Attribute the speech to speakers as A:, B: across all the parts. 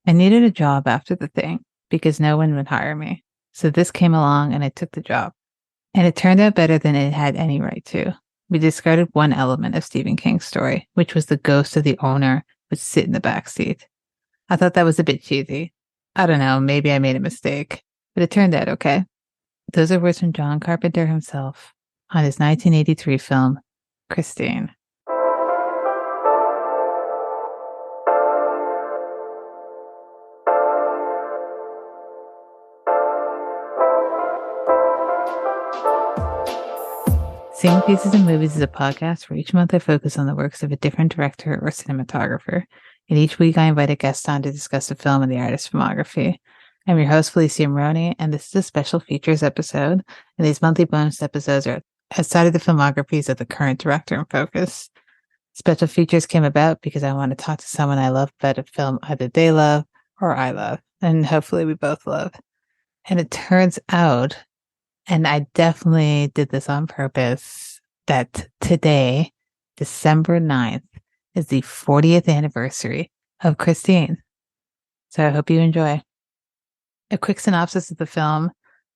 A: I needed a job after the thing because no one would hire me. So this came along and I took the job. And it turned out better than it had any right to. We discarded one element of Stephen King's story, which was the ghost of the owner would sit in the back seat. I thought that was a bit cheesy. I don't know, maybe I made a mistake, but it turned out okay. Those are words from John Carpenter himself on his 1983 film, Christine. Seeing Pieces in Movies is a podcast where each month I focus on the works of a different director or cinematographer. And each week I invite a guest on to discuss the film and the artist's filmography. I'm your host, Felicia, and this is a special features episode. And these monthly bonus episodes are outside of the filmographies of the current director in focus. Special features came about because I want to talk to someone I love about a film either they love or I love. And hopefully we both love. And it turns out, and I definitely did this on purpose, that today, December 9th, is the 40th anniversary of Christine. So I hope you enjoy. A quick synopsis of the film.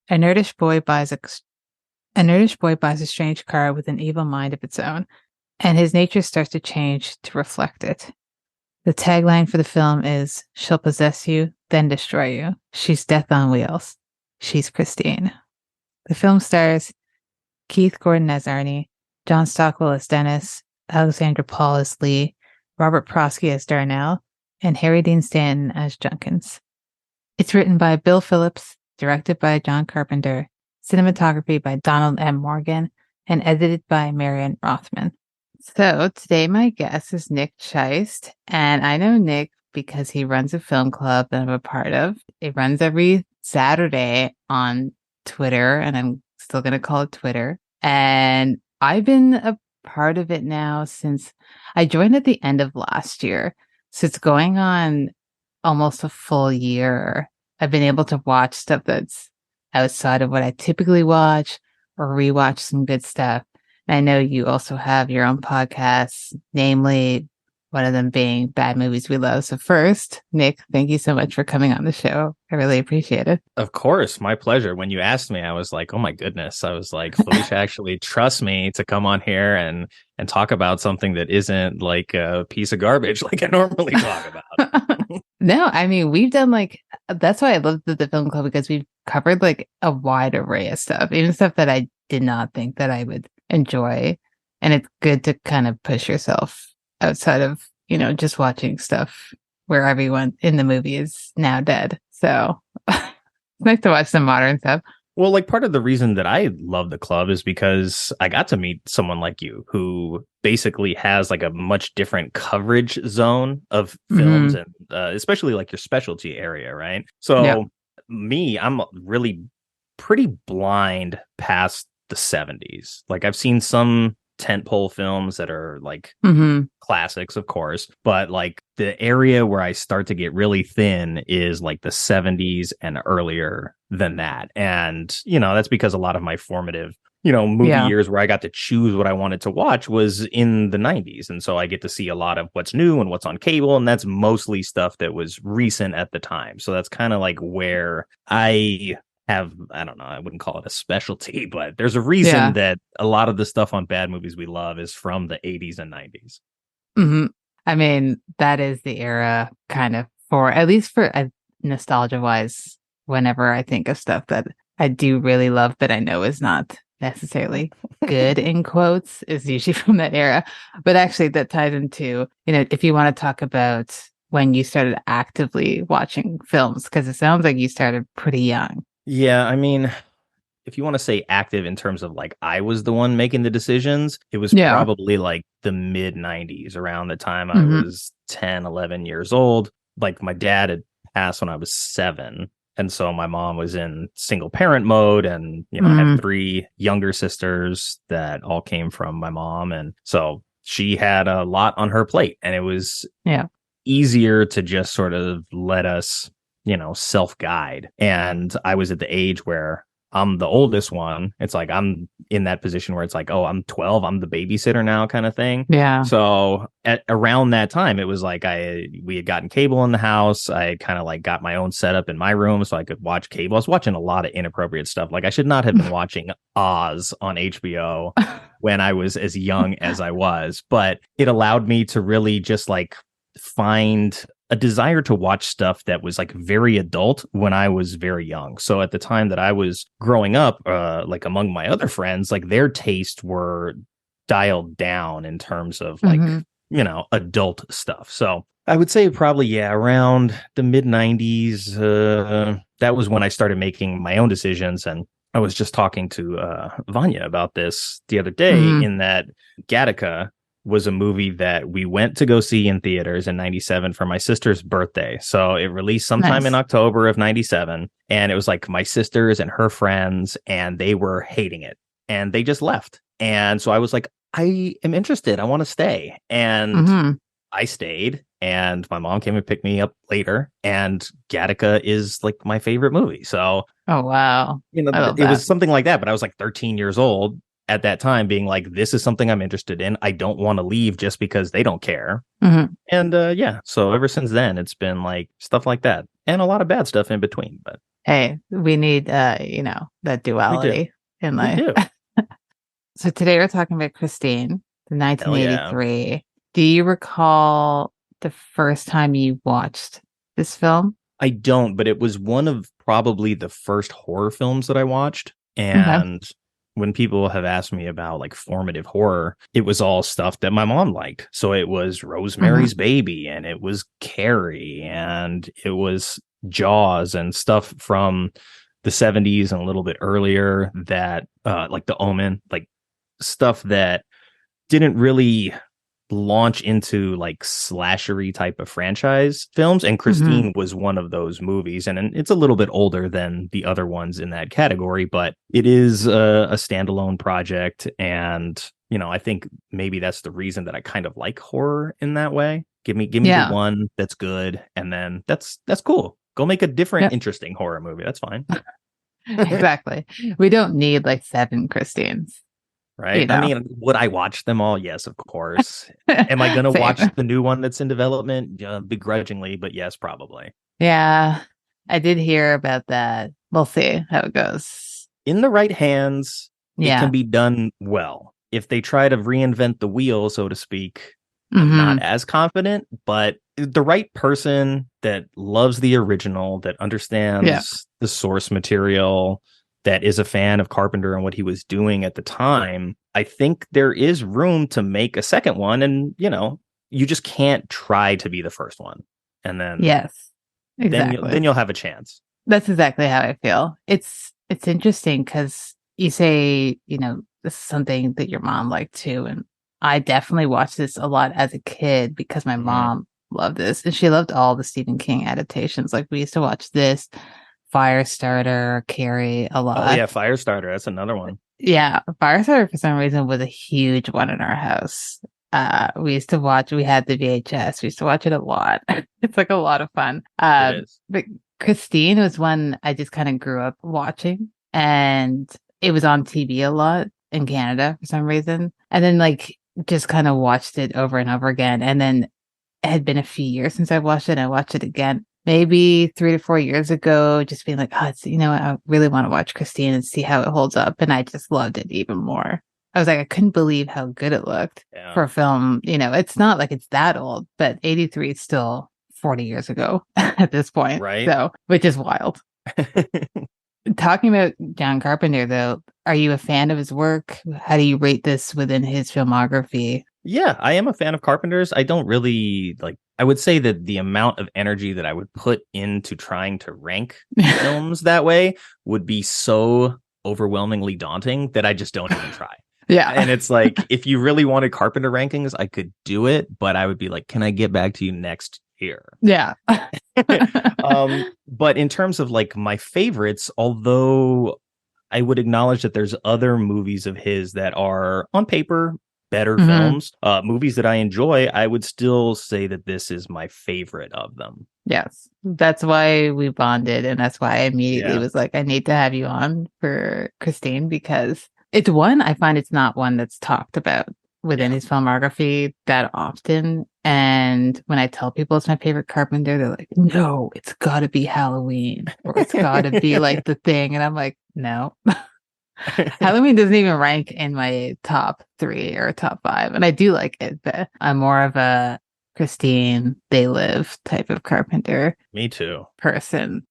A: A nerdish boy buys a strange car with an evil mind of its own, and his nature starts to change to reflect it. The tagline for the film is, "She'll possess you, then destroy you. She's death on wheels. She's Christine." The film stars Keith Gordon as Arnie, John Stockwell as Dennis, Alexandra Paul as Lee, Robert Prosky as Darnell, and Harry Dean Stanton as Junkins. It's written by Bill Phillips, directed by John Carpenter, cinematography by Donald M. Morgan, and edited by Marion Rothman. So today my guest is Nick Sheist, and I know Nick because he runs a film club that I'm a part of. It runs every Saturday on Twitter, and I'm still going to call it Twitter. And I've been a part of it now since I joined at the end of last year. So it's going on almost a full year. I've been able to watch stuff that's outside of what I typically watch or rewatch some good stuff. And I know you also have your own podcasts, namely one of them being Bad Movies We Love. So first, Nick, thank you so much for coming on the show. I really appreciate it.
B: Of course, my pleasure. When you asked me, I was like, oh my goodness. I was like, Felicia actually trusts me to come on here and talk about something that isn't like a piece of garbage like I normally talk about.
A: No, I mean, we've done that's why I love the film club, because we've covered like a wide array of stuff, even stuff that I did not think that I would enjoy. And it's good to kind of push yourself outside of, just watching stuff where everyone in the movie is now dead. So it's nice to watch some modern stuff.
B: Well, like part of the reason that I love the club is because I got to meet someone like you who basically has like a much different coverage zone of films and especially like your specialty area, right? So I'm really pretty blind past the 70s. Like I've seen some tentpole films that are like classics, of course, but like the area where I start to get really thin is like the 70s and earlier than that. And, that's because a lot of my formative, movie years where I got to choose what I wanted to watch was in the 90s. And so I get to see a lot of what's new and what's on cable. And that's mostly stuff that was recent at the time. So that's kind of like where I don't know, I wouldn't call it a specialty, but there's a reason that a lot of the stuff on Bad Movies We Love is from the 80s and 90s.
A: I mean, that is the era kind of at least for nostalgia wise, whenever I think of stuff that I do really love, but I know is not necessarily good in quotes, is usually from that era. But actually that ties into, if you want to talk about when you started actively watching films, because it sounds like you started pretty young.
B: Yeah, I mean, if you want to say active in terms of like I was the one making the decisions, it was probably like the mid 90s, around the time I was 10, 11 years old. Like my dad had passed when I was 7. And so my mom was in single parent mode. And, I had 3 younger sisters that all came from my mom. And so she had a lot on her plate. And it was easier to just sort of let us self-guide. And I was at the age where I'm the oldest one. It's like I'm in that position where it's like, oh, I'm 12, I'm the babysitter now kind of thing.
A: Yeah.
B: So at around that time, it was like we had gotten cable in the house. I kind of like got my own setup in my room so I could watch cable. I was watching a lot of inappropriate stuff. Like I should not have been watching Oz on HBO when I was as young as I was, but it allowed me to really just like find a desire to watch stuff that was like very adult when I was very young. So at the time that I was growing up, like among my other friends, like their tastes were dialed down in terms of like, you know, adult stuff. So I would say probably, yeah, around the mid 90s, that was when I started making my own decisions. And I was just talking to Vanya about this the other day in that Gattaca was a movie that we went to go see in theaters in 97 for my sister's birthday. So it released sometime in October of 97. And it was like my sisters and her friends, and they were hating it and they just left. And so I was like, I am interested. I want to stay. And I stayed, and my mom came and picked me up later. And Gattaca is like my favorite movie. So,
A: oh, wow.
B: You know, it was something like that. But I was like 13 years old at that time, being like, this is something I'm interested in. I don't want to leave just because they don't care. And yeah, so ever since then, it's been like stuff like that and a lot of bad stuff in between. But
A: hey, we need, you know, that duality in life.
B: We do.
A: So today we're talking about Christine, the 1983. Yeah. Do you recall the first time you watched this film?
B: I don't, but it was one of probably the first horror films that I watched. And when people have asked me about like formative horror, it was all stuff that my mom liked. So it was Rosemary's Baby, and it was Carrie, and it was Jaws, and stuff from the 70s and a little bit earlier that like the Omen, like stuff that didn't really launch into like slashery type of franchise films. And Christine was one of those movies, and it's a little bit older than the other ones in that category, but it is a standalone project. And, you know, I think maybe that's the reason that I kind of like horror in that way. Give me the one that's good, and then that's cool. Go make a different, interesting horror movie. That's fine.
A: Exactly. We don't need like 7 Christines.
B: Right. You know? I mean, would I watch them all? Yes, of course. Am I going to watch the new one that's in development? Begrudgingly, but yes, probably.
A: Yeah, I did hear about that. We'll see how it goes.
B: In the right hands, it can be done well. If they try to reinvent the wheel, so to speak, I'm not as confident, but the right person that loves the original, that understands the source material, that is a fan of Carpenter and what he was doing at the time, I think there is room to make a second one. And, you know, you just can't try to be the first one. And then,
A: exactly.
B: Then you'll have a chance.
A: That's exactly how I feel. It's interesting because you say, you know, this is something that your mom liked too. And I definitely watched this a lot as a kid because my mom loved this, and she loved all the Stephen King adaptations. Like we used to watch this, Firestarter, Carrie a lot.
B: Oh yeah, Firestarter. That's another one.
A: Yeah, Firestarter for some reason was a huge one in our house. We used to watch. We had the VHS. We used to watch it a lot. It's like a lot of fun.
B: It is.
A: But Christine was one I just kind of grew up watching, and it was on TV a lot in Canada for some reason. And then like just kind of watched it over and over again. And then it had been a few years since I watched it. And I watched it again. Maybe 3 to 4 years ago, just being like, oh, it's, you know, I really want to watch Christine and see how it holds up. And I just loved it even more. I was like, I couldn't believe how good it looked for a film. You know, it's not like it's that old, but 83 is still 40 years ago at this point.
B: Right.
A: So, which is wild. Talking about John Carpenter, though, are you a fan of his work? How do you rate this within his filmography?
B: Yeah, I am a fan of Carpenter's. I don't really like, I would say that the amount of energy that I would put into trying to rank films that way would be so overwhelmingly daunting that I just don't even try.
A: Yeah.
B: And it's like, if you really wanted Carpenter rankings, I could do it, but I would be like, can I get back to you next year?
A: Yeah.
B: But in terms of like my favorites, although I would acknowledge that there's other movies of his that are on paper better films, movies that I enjoy, I would still say that this is my favorite of them.
A: Yes. That's why we bonded. And that's why I immediately
B: Yeah.
A: was like, I need to have you on for Christine because it's one, I find it's not one that's talked about within
B: Yeah.
A: his filmography that often. And when I tell people it's my favorite Carpenter, they're like, no, it's got to be Halloween or it's got to be like The Thing. And I'm like, no. Halloween doesn't even rank in my top 3 or top 5. And I do like it, but I'm more of a Christine, They Live type of Carpenter
B: Me too.
A: person.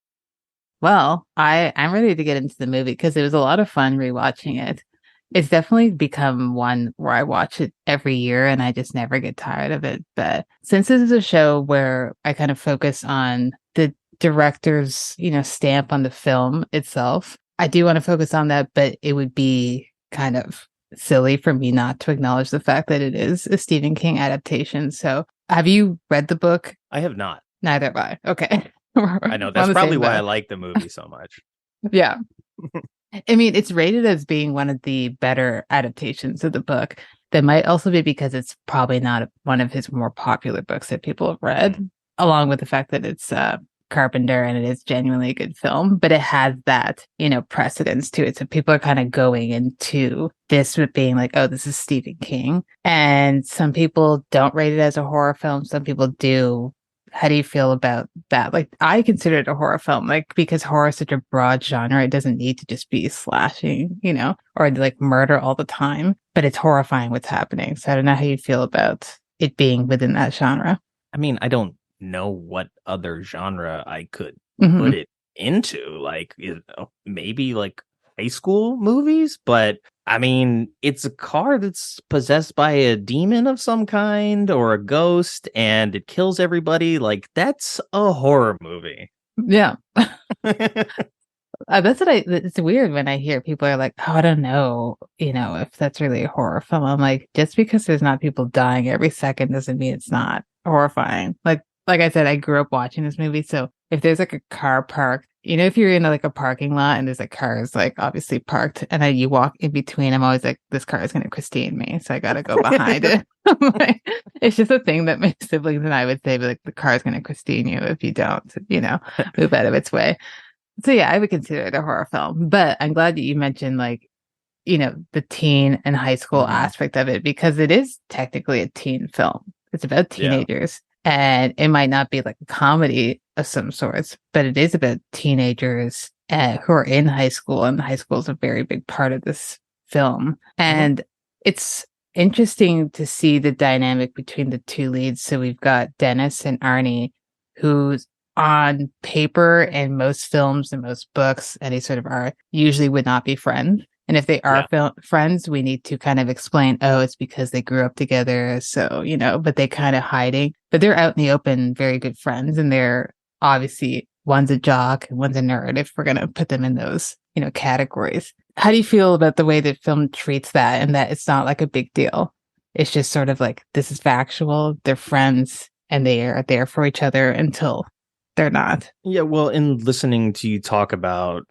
A: Well, I'm ready to get into the movie because it was a lot of fun rewatching it. It's definitely become one where I watch it every year and I just never get tired of it. But since this is a show where I kind of focus on the director's, stamp on the film itself, I do want to focus on that, but it would be kind of silly for me not to acknowledge the fact that it is a Stephen King adaptation. So have you read the book?
B: I have not.
A: Neither have I. Okay.
B: I know. That's probably why I like the movie so much.
A: Yeah. I mean, it's rated as being one of the better adaptations of the book. That might also be because it's probably not one of his more popular books that people have read, along with the fact that it's Carpenter and it is genuinely a good film, but it has that, precedence to it. So people are kind of going into this with being like, oh, this is Stephen King. And some people don't rate it as a horror film. Some people do. How do you feel about that? Like, I consider it a horror film, like, because horror is such a broad genre. It doesn't need to just be slashing, or like murder all the time, but it's horrifying what's happening. So I don't know how you feel about it being within that genre.
B: I mean, I don't know what other genre I could put it into, like, maybe like high school movies, but I mean, it's a car that's possessed by a demon of some kind or a ghost and it kills everybody. Like, that's a horror movie.
A: Yeah. That's what it's weird when I hear people are like, oh, I don't know, if that's really a horror film. I'm like, just because there's not people dying every second doesn't mean it's not horrifying. Like I said, I grew up watching this movie. So if there's like a car parked, if you're in like a parking lot and there's like cars like obviously parked and then you walk in between, I'm always like, this car is going to Christine me. So I got to go behind it. Like, it's just a thing that my siblings and I would say, but like the car is going to Christine you if you don't, move out of its way. So yeah, I would consider it a horror film, but I'm glad that you mentioned like, the teen and high school aspect of it, because it is technically a teen film. It's about teenagers. And it might not be like a comedy of some sorts, but it is about teenagers who are in high school, and high school is a very big part of this film. And it's interesting to see the dynamic between the two leads. So we've got Dennis and Arnie, who's on paper in most films and most books, any sort of art, usually would not be friends. And if they are friends, we need to kind of explain, oh, it's because they grew up together. So, but they kind of hiding, but they're out in the open, very good friends. And they're obviously, one's a jock and one's a nerd, if we're going to put them in those, categories. How do you feel about the way the film treats that, and that it's not like a big deal? It's just sort of like, this is factual. They're friends and they are there for each other until they're not.
B: Yeah, well, in listening to you talk about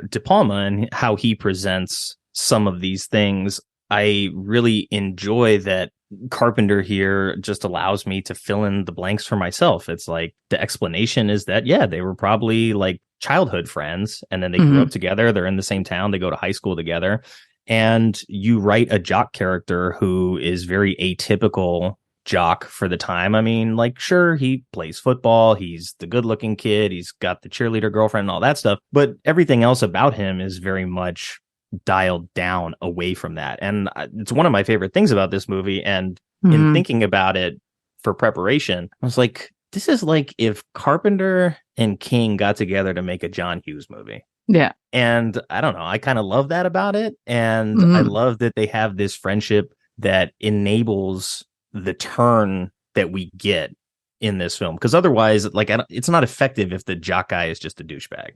B: De Palma and how he presents some of these things, I really enjoy that Carpenter here just allows me to fill in the blanks for myself. It's like the explanation is that, they were probably like childhood friends, and then they grew up together. They're in the same town. They go to high school together. And you write a jock character who is very atypical jock for the time. I mean, like, sure, he plays football, he's the good looking kid, he's got the cheerleader girlfriend and all that stuff, but everything else about him is very much dialed down away from that. And it's one of my favorite things about this movie. And in thinking about it for preparation, I was like, this is like if Carpenter and King got together to make a John Hughes movie.
A: Yeah.
B: And I don't know, I kind of love that about it. And I love that they have this friendship that enables the turn that we get in this film, because otherwise, like, it's not effective if the jock guy is just a douchebag.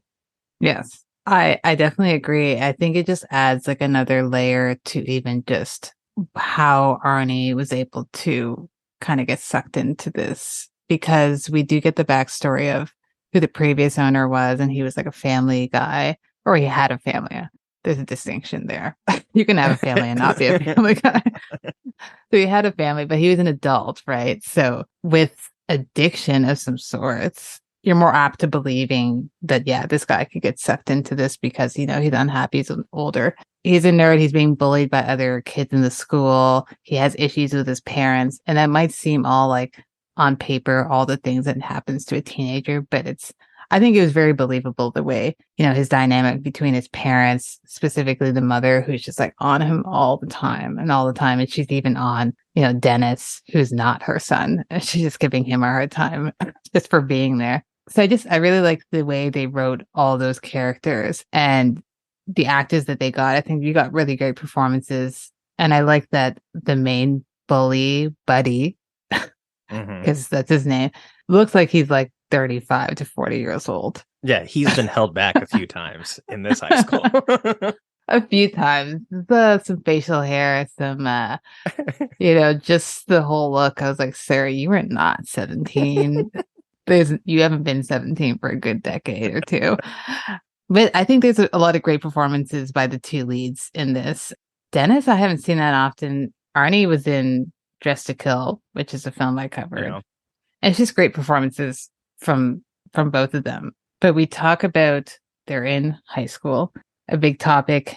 A: Yes, I definitely agree. I think it just adds like another layer to even just how Arnie was able to kind of get sucked into this, because we do get the backstory of who the previous owner was, and he was like a family guy, or he had a family. There's a distinction there. You can have a family and not be a family guy. So he had a family, but he was an adult, right? So with addiction of some sorts, you're more apt to believing that, yeah, this guy could get sucked into this because, he's unhappy, he's older. He's a nerd, he's being bullied by other kids in the school, he has issues with his parents, and that might seem all like on paper, all the things that happens to a teenager, but I think it was very believable the way, his dynamic between his parents, specifically the mother, who's just like on him all the time. And she's even on, Dennis, who's not her son. And she's just giving him a hard time just for being there. So I really like the way they wrote all those characters and the actors that they got. I think you got really great performances. And I like that the main bully, Buddy, because that's his name, looks like he's like 35 to 40 years old.
B: Yeah, he's been held back a few times in this high school.
A: A few times. Some facial hair, some, just the whole look. I was like, Sarah, you were not 17. You haven't been 17 for a good decade or two. But I think there's a lot of great performances by the two leads in this. Dennis, I haven't seen that often. Arnie was in Dress to Kill, which is a film I covered. And it's just great performances from both of them. But we talk about they're in high school. A big topic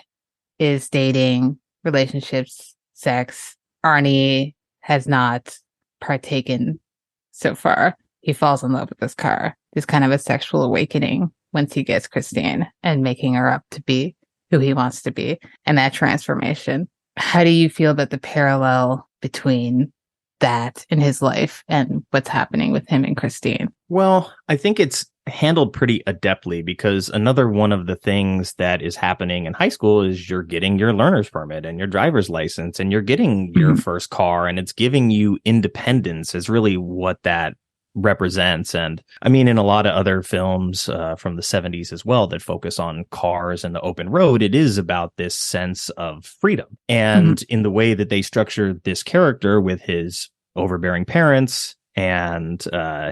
A: is dating, relationships, sex. Arnie has not partaken so far. He falls in love with this car. There's kind of a sexual awakening once he gets Christine and making her up to be who he wants to be, and that transformation. How do you feel about the parallel between that in his life and what's happening with him and Christine?
B: Well, I think it's handled pretty adeptly, because another one of the things that is happening in high school is you're getting your learner's permit and your driver's license and you're getting your first car, and it's giving you independence is really what that represents. And I mean, in a lot of other films from the 70s as well that focus on cars and the open road, it is about this sense of freedom. And in the way that they structure this character with his overbearing parents and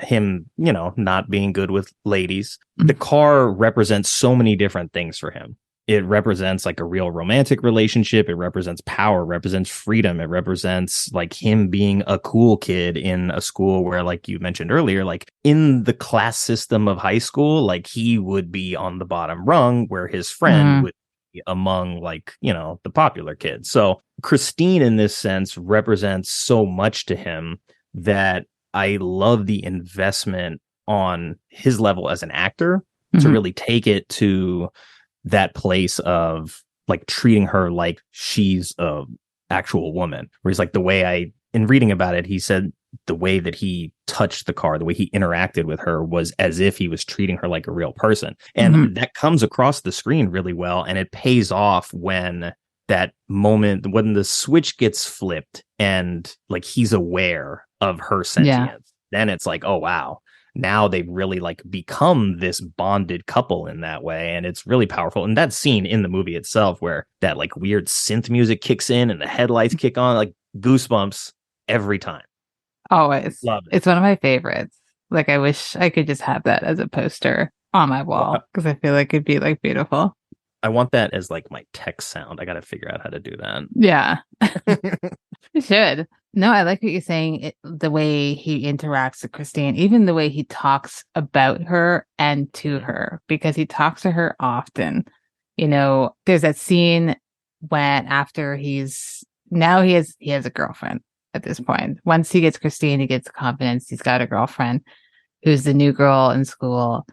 B: him, not being good with ladies, the car represents so many different things for him. It represents like a real romantic relationship. It represents power, represents freedom. It represents like him being a cool kid in a school where, like you mentioned earlier, like in the class system of high school, like he would be on the bottom rung where his friend would be among like, the popular kids. So Christine in this sense represents so much to him that I love the investment on his level as an actor to really take it to that place of like treating her like she's a actual woman. Whereas like the way in reading about it, he said the way that he touched the car, the way he interacted with her was as if he was treating her like a real person. And that comes across the screen really well. And it pays off when that moment, when the switch gets flipped and like he's aware of her sentience, then it's like, oh, wow. Now they've really like become this bonded couple in that way. And it's really powerful. And that scene in the movie itself where that like weird synth music kicks in and the headlights kick on, like goosebumps every time.
A: Always.
B: Love it.
A: It's one of my favorites. Like I wish I could just have that as a poster on my wall because I feel like it'd be like beautiful.
B: I want that as like my text sound. I got to figure out how to do that.
A: Yeah. You should. No, I like what you're saying. The way he interacts with Christine, even the way he talks about her and to her, because he talks to her often. There's that scene when after he has a girlfriend at this point. Once he gets Christine, he gets confidence. He's got a girlfriend who's the new girl in school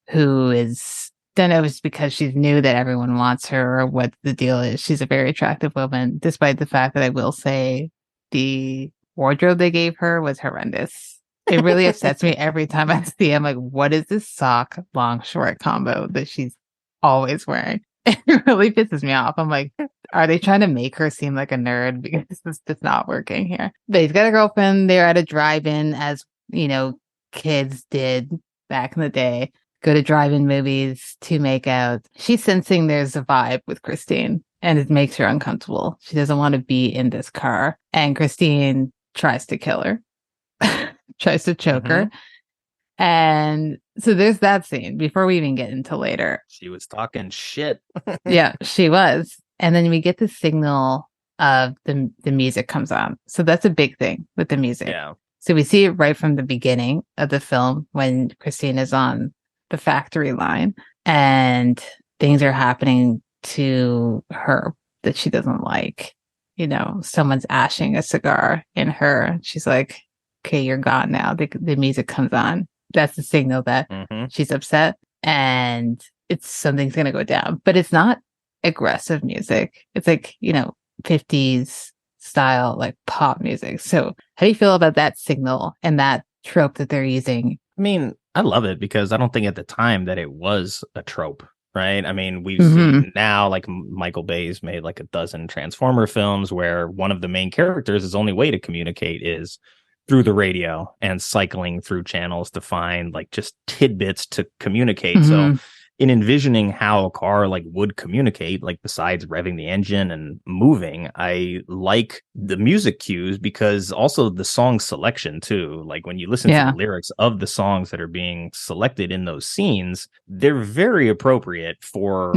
A: who is, don't know if it's because she's new that everyone wants her or what the deal is. She's a very attractive woman, despite the fact that I will say the wardrobe they gave her was horrendous. It really upsets me every time I see. I'm like, what is this sock long short combo that she's always wearing? It really pisses me off. I'm like, are they trying to make her seem like a nerd? Because this is just not working here. But he's got a girlfriend. They're at a drive-in, as kids did back in the day. Go to drive-in movies to make out. She's sensing there's a vibe with Christine, and it makes her uncomfortable. She doesn't want to be in this car. And Christine tries to kill her, tries to choke her. And so there's that scene before we even get into later.
B: She was talking shit.
A: Yeah, she was. And then we get the signal of the music comes on. So that's a big thing with the music.
B: Yeah.
A: So we see it right from the beginning of the film when Christine is on the factory line and things are happening to her that she doesn't like. You know, someone's ashing a cigar in her. She's like, okay, you're gone now. The music comes on. That's the signal that she's upset and something's going to go down. But it's not aggressive music. It's like, 50s style, like pop music. So how do you feel about that signal and that trope that they're using?
B: I mean, I love it because I don't think at the time that it was a trope. Right. I mean, we've seen now, like Michael Bay's made like a dozen Transformer films where one of the main characters, his only way to communicate is through the radio and cycling through channels to find like just tidbits to communicate. So in envisioning how a car like would communicate, like besides revving the engine and moving, I like the music cues because also the song selection too. Like when you listen to the lyrics of the songs that are being selected in those scenes, they're very appropriate for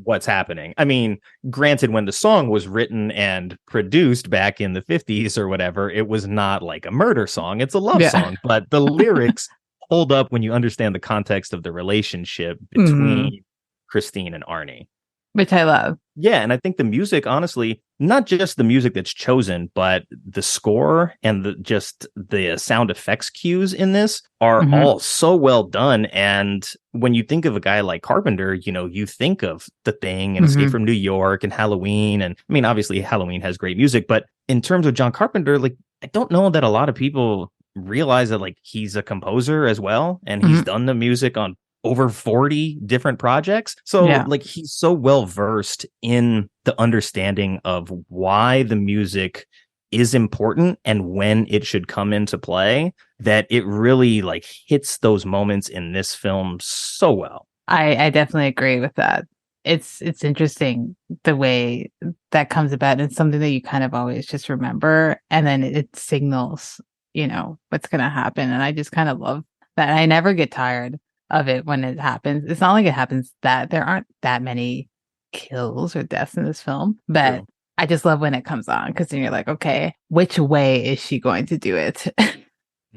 B: what's happening. I mean, granted, when the song was written and produced back in the 50s or whatever, it was not like a murder song. It's a love song, but the lyrics hold up when you understand the context of the relationship between Christine and Arnie.
A: Which I love.
B: Yeah, and I think the music, honestly, not just the music that's chosen, but the score and the sound effects cues in this are all so well done. And when you think of a guy like Carpenter, you think of The Thing and Escape from New York and Halloween. And I mean, obviously Halloween has great music, but in terms of John Carpenter, like, I don't know that a lot of people realize that like he's a composer as well, and he's done the music on over 40 different projects. So like he's so well versed in the understanding of why the music is important and when it should come into play, that it really like hits those moments in this film so well.
A: I definitely agree with that. It's interesting the way that comes about. It's something that you kind of always just remember, and then it signals what's going to happen. And I just kind of love that. I never get tired of it when it happens. It's not like it happens that there aren't that many kills or deaths in this film, but I just love when it comes on because then you're like, okay, which way is she going to do it?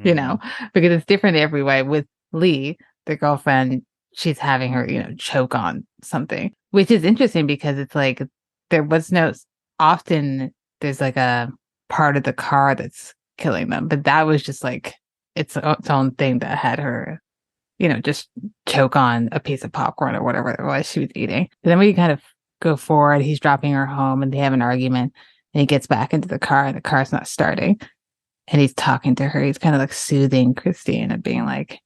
A: Because it's different every way. With Lee, the girlfriend, she's having her, choke on something, which is interesting because it's like often there's like a part of the car that's killing them, but that was just like its own thing that had her just choke on a piece of popcorn or whatever it was she was eating. But then we kind of go forward, he's dropping her home and they have an argument and he gets back into the car and the car's not starting and he's talking to her. He's kind of like soothing Christine and being like,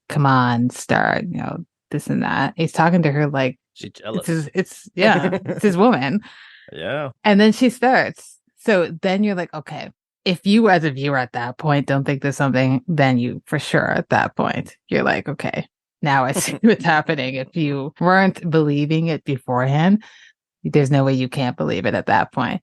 A: come on, start, this and that. He's talking to her like
B: she's jealous.
A: It's his woman.
B: Yeah.
A: And then she starts. So then you're like, okay, if you as a viewer at that point don't think there's something, then you for sure at that point, you're like, okay, now I see what's happening. If you weren't believing it beforehand, there's no way you can't believe it at that point.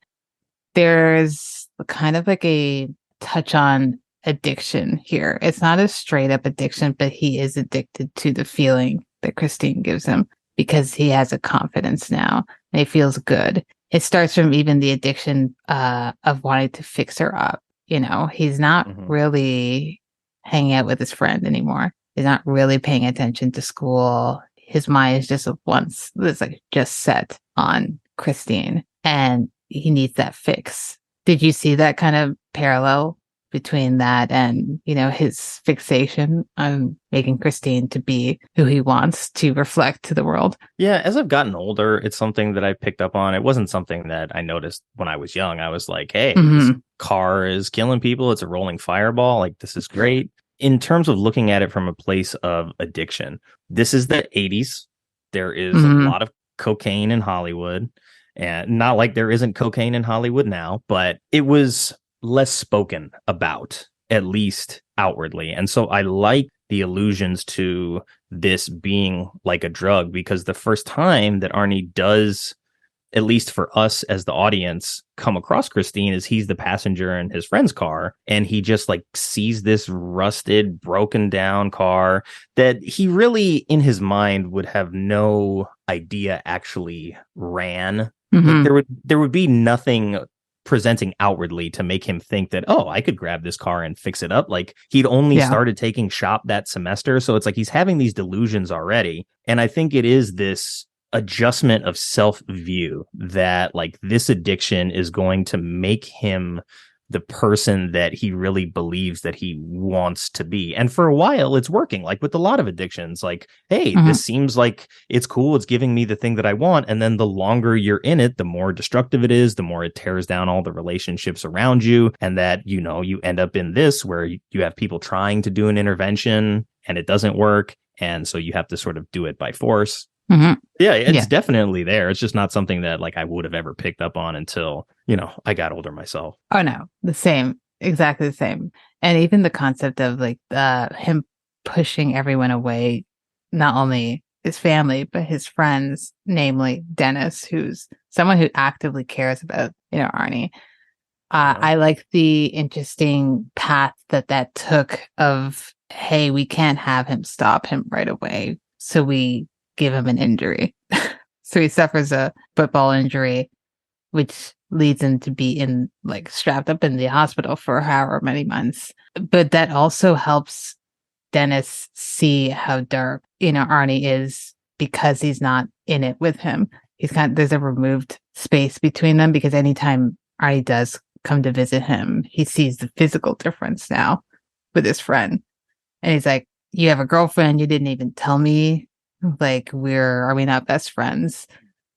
A: There's kind of like a touch on addiction here. It's not a straight up addiction, but he is addicted to the feeling that Christine gives him because he has a confidence now and he feels good. It starts from even the addiction of wanting to fix her up. He's not really hanging out with his friend anymore. He's not really paying attention to school. His mind is just set on Christine and he needs that fix. Did you see that kind of parallel between that and, his fixation on making Christine to be who he wants to reflect to the world?
B: Yeah, as I've gotten older, it's something that I picked up on. It wasn't something that I noticed when I was young. I was like, hey, this car is killing people. It's a rolling fireball. Like, this is great. In terms of looking at it from a place of addiction, this is the 80s. There is a lot of cocaine in Hollywood. And not like there isn't cocaine in Hollywood now, but it was less spoken about, at least outwardly. And so I like the allusions to this being like a drug, because the first time that Arnie does, at least for us as the audience, come across Christine is he's the passenger in his friend's car, and he just like sees this rusted, broken down car that he really in his mind would have no idea actually ran. Like there would be nothing presenting outwardly to make him think that, oh, I could grab this car and fix it up. Like he'd only started taking shop that semester. So it's like he's having these delusions already. And I think it is this adjustment of self-view that like this addiction is going to make him the person that he really believes that he wants to be. And for a while it's working, like with a lot of addictions, like, hey, this seems like it's cool, it's giving me the thing that I want. And then the longer you're in it, the more destructive it is, the more it tears down all the relationships around you. And that, you know, you end up in this where you have people trying to do an intervention and it doesn't work. And so you have to sort of do it by force. Yeah, it's definitely there. It's just not something that like I would have ever picked up on until, you know, I got older myself.
A: Oh no, the same, exactly the same. And even the concept of like him pushing everyone away, not only his family but his friends, namely Dennis, who's someone who actively cares about, you know, Arnie. I like the interesting path that took of, hey, we can't have him stop him right away, so we give him an injury. So he suffers a football injury, which leads him to be in like strapped up in the hospital for however many months. But that also helps Dennis see how dark, you know, Arnie is because he's not in it with him. There's a removed space between them because anytime Arnie does come to visit him, he sees the physical difference now with his friend. And he's like, you have a girlfriend, you didn't even tell me. Like, are we not best friends?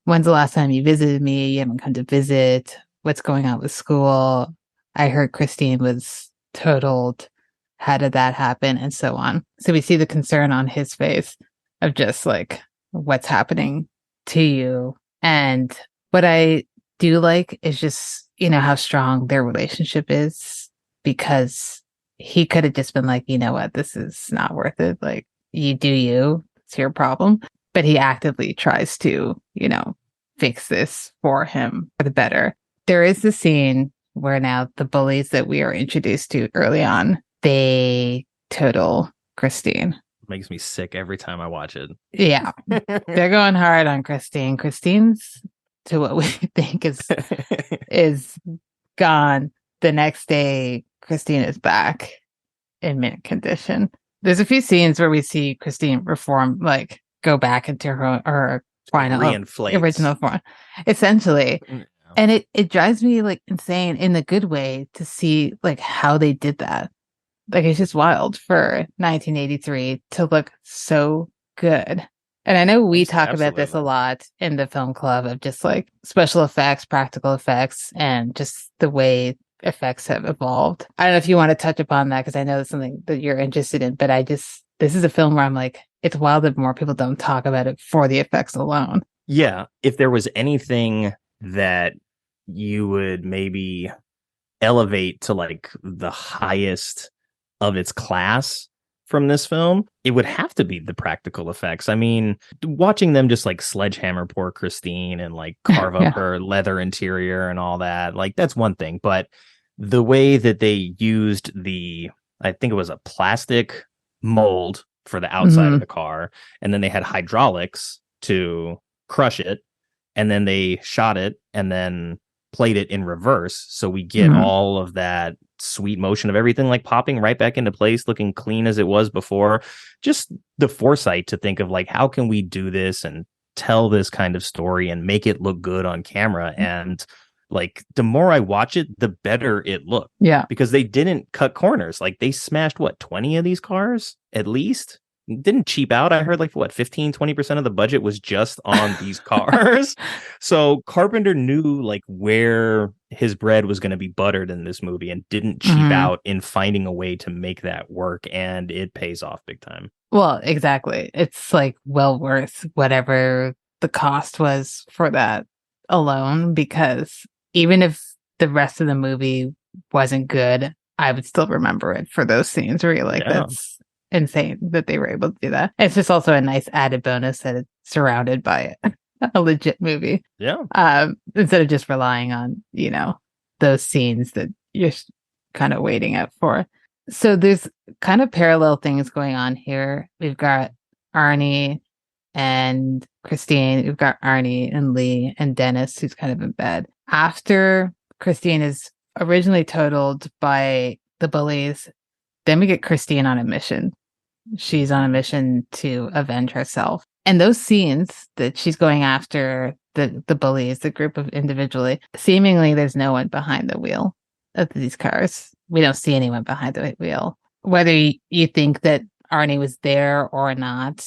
A: When's the last time you visited me? You haven't come to visit. What's going on with school? I heard Christine was totaled. How did that happen? And so on. So we see the concern on his face of just like, what's happening to you? And what I do like is just, you know, how strong their relationship is, because he could have just been like, you know what, this is not worth it. Like, you do you. It's your problem. But he actively tries to, you know, fix this for him for the better. There is the scene where now the bullies that we are introduced to early on, they total Christine.
B: Makes me sick every time I watch it.
A: Yeah. They're going hard on Christine. Christine's, to what we think is gone. The next day, Christine is back in mint condition. There's a few scenes where we see Christine reform, like go back into her final original form, essentially. And it drives me like insane in the good way to see like how they did that. Like, it's just wild for 1983 to look so good. And I know we talk about this a lot in the film club of just like special effects, practical effects, and just the way effects have evolved. I don't know if you want to touch upon that, because I know it's something that you're interested in, but this is a film where I'm like, it's wild that more people don't talk about it for the effects alone.
B: Yeah. If there was anything that you would maybe elevate to like the highest of its class from this film, it would have to be the practical effects. I mean, watching them just like sledgehammer poor Christine and like carve up her leather interior and all that, like that's one thing. But the way that they used I think it was a plastic mold for the outside of the car, and then they had hydraulics to crush it, and then they shot it and then played it in reverse, so we get all of that sweet motion of everything like popping right back into place, looking clean as it was before. Just the foresight to think of like, how can we do this and tell this kind of story and make it look good on camera? And like, the more I watch it, the better it looked.
A: Yeah,
B: because they didn't cut corners. Like, they smashed 20 of these cars at least. Didn't cheap out. I heard like 15-20% of the budget was just on these cars. So Carpenter knew like where his bread was going to be buttered in this movie and didn't cheap out in finding a way to make that work, and it pays off big time.
A: Well, exactly. It's like well worth whatever the cost was for that alone, because even if the rest of the movie wasn't good, I would still remember it for those scenes where you're like, that's insane that they were able to do that. It's just also a nice added bonus that it's surrounded by a legit movie.
B: Yeah.
A: Instead of just relying on, you know, those scenes that you're kind of waiting out for. So there's kind of parallel things going on here. We've got Arnie and Christine. We've got Arnie and Lee and Dennis, who's kind of in bed. After Christine is originally totaled by the bullies. Then we get Christine on a mission. She's on a mission to avenge herself. And those scenes that she's going after the bullies, the group of individually, seemingly there's no one behind the wheel of these cars. We don't see anyone behind the wheel. Whether you think that Arnie was there or not,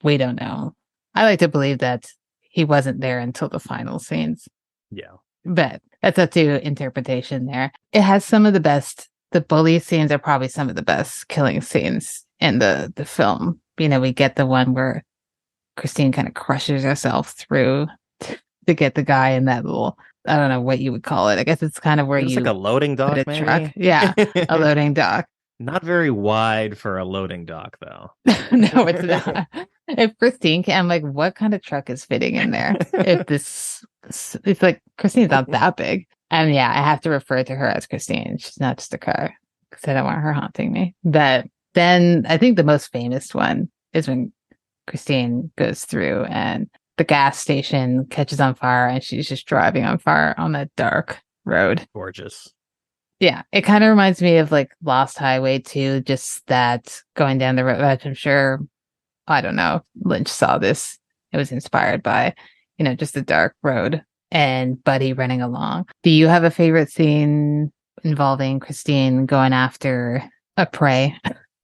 A: we don't know. I like to believe that he wasn't there until the final scenes.
B: Yeah.
A: But that's up to interpretation there. It has some of the best, the bully scenes are probably some of the best killing scenes in the film. You know, we get the one where Christine kind of crushes herself through to get the guy in that little, I don't know what you would call it. I guess it's kind of where
B: it's
A: you
B: like a loading dock,
A: put a
B: maybe?
A: truck. Yeah, a loading dock.
B: Not very wide for a loading dock, though.
A: No, it's not. If Christine can, I'm like, what kind of truck is fitting in there? If this, it's like Christine's not that big. And yeah, I have to refer to her as Christine. She's not just a car because I don't want her haunting me. But then I think the most famous one is when Christine goes through and the gas station catches on fire and she's just driving on fire on that dark road.
B: Gorgeous.
A: Yeah, it kind of reminds me of like Lost Highway too, just that going down the road, which I'm sure, I don't know, Lynch saw this. It was inspired by, you know, just the dark road and Buddy running along. Do you have a favorite scene involving Christine going after a prey?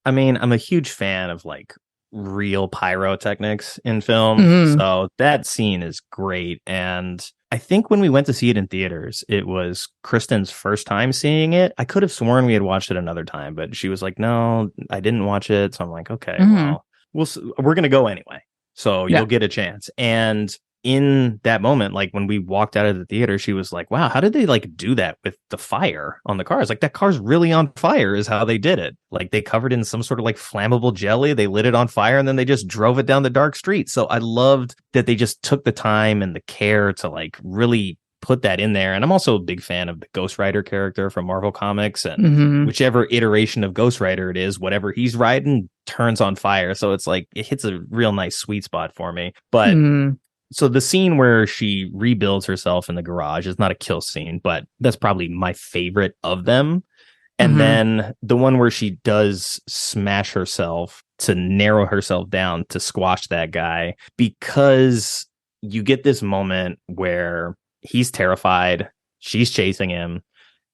B: I mean, I'm a huge fan of like real pyrotechnics in film. So that scene is great. And I think when we went to see it in theaters, it was Kristen's first time seeing it. I could have sworn we had watched it another time, but she was like, no, I didn't watch it. So I'm like, okay, well, we're going to go anyway. So you'll get a chance. And in that moment, like when we walked out of the theater, she was like, wow, how did they like do that with the fire on the cars? Like that car's really on fire is how they did it. Like they covered in some sort of like flammable jelly. They lit it on fire and then they just drove it down the dark street. So I loved that they just took the time and the care to like really put that in there. And I'm also a big fan of the Ghost Rider character from Marvel Comics, and whichever iteration of Ghost Rider it is, whatever he's riding turns on fire. So it's like it hits a real nice sweet spot for me. But so the scene where she rebuilds herself in the garage is not a kill scene, but that's probably my favorite of them. And then the one where she does smash herself to narrow herself down to squash that guy, because you get this moment where he's terrified, she's chasing him,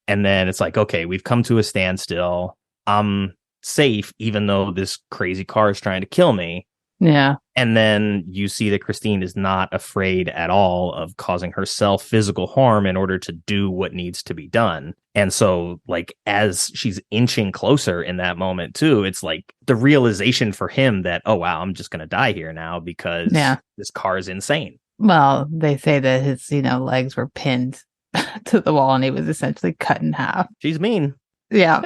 B: and then it's like, okay, we've come to a standstill. I'm safe, even though this crazy car is trying to kill me.
A: Yeah.
B: And then you see that Christine is not afraid at all of causing herself physical harm in order to do what needs to be done. And so, like, as she's inching closer in that moment, too, it's like the realization for him that, oh, wow, I'm just going to die here now because this car is insane.
A: Well, they say that his, legs were pinned to the wall and he was essentially cut in half.
B: She's mean.
A: Yeah.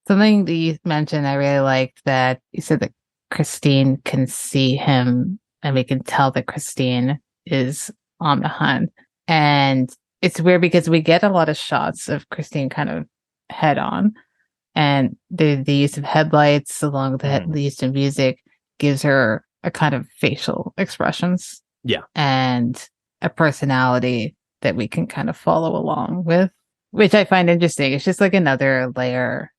A: Something that you mentioned, I really liked that you said that Christine can see him and we can tell that Christine is on the hunt. And it's weird because we get a lot of shots of Christine kind of head on, and the use of headlights along with the use of music gives her a kind of facial expressions.
B: Yeah.
A: And a personality that we can kind of follow along with, which I find interesting. It's just like another layer.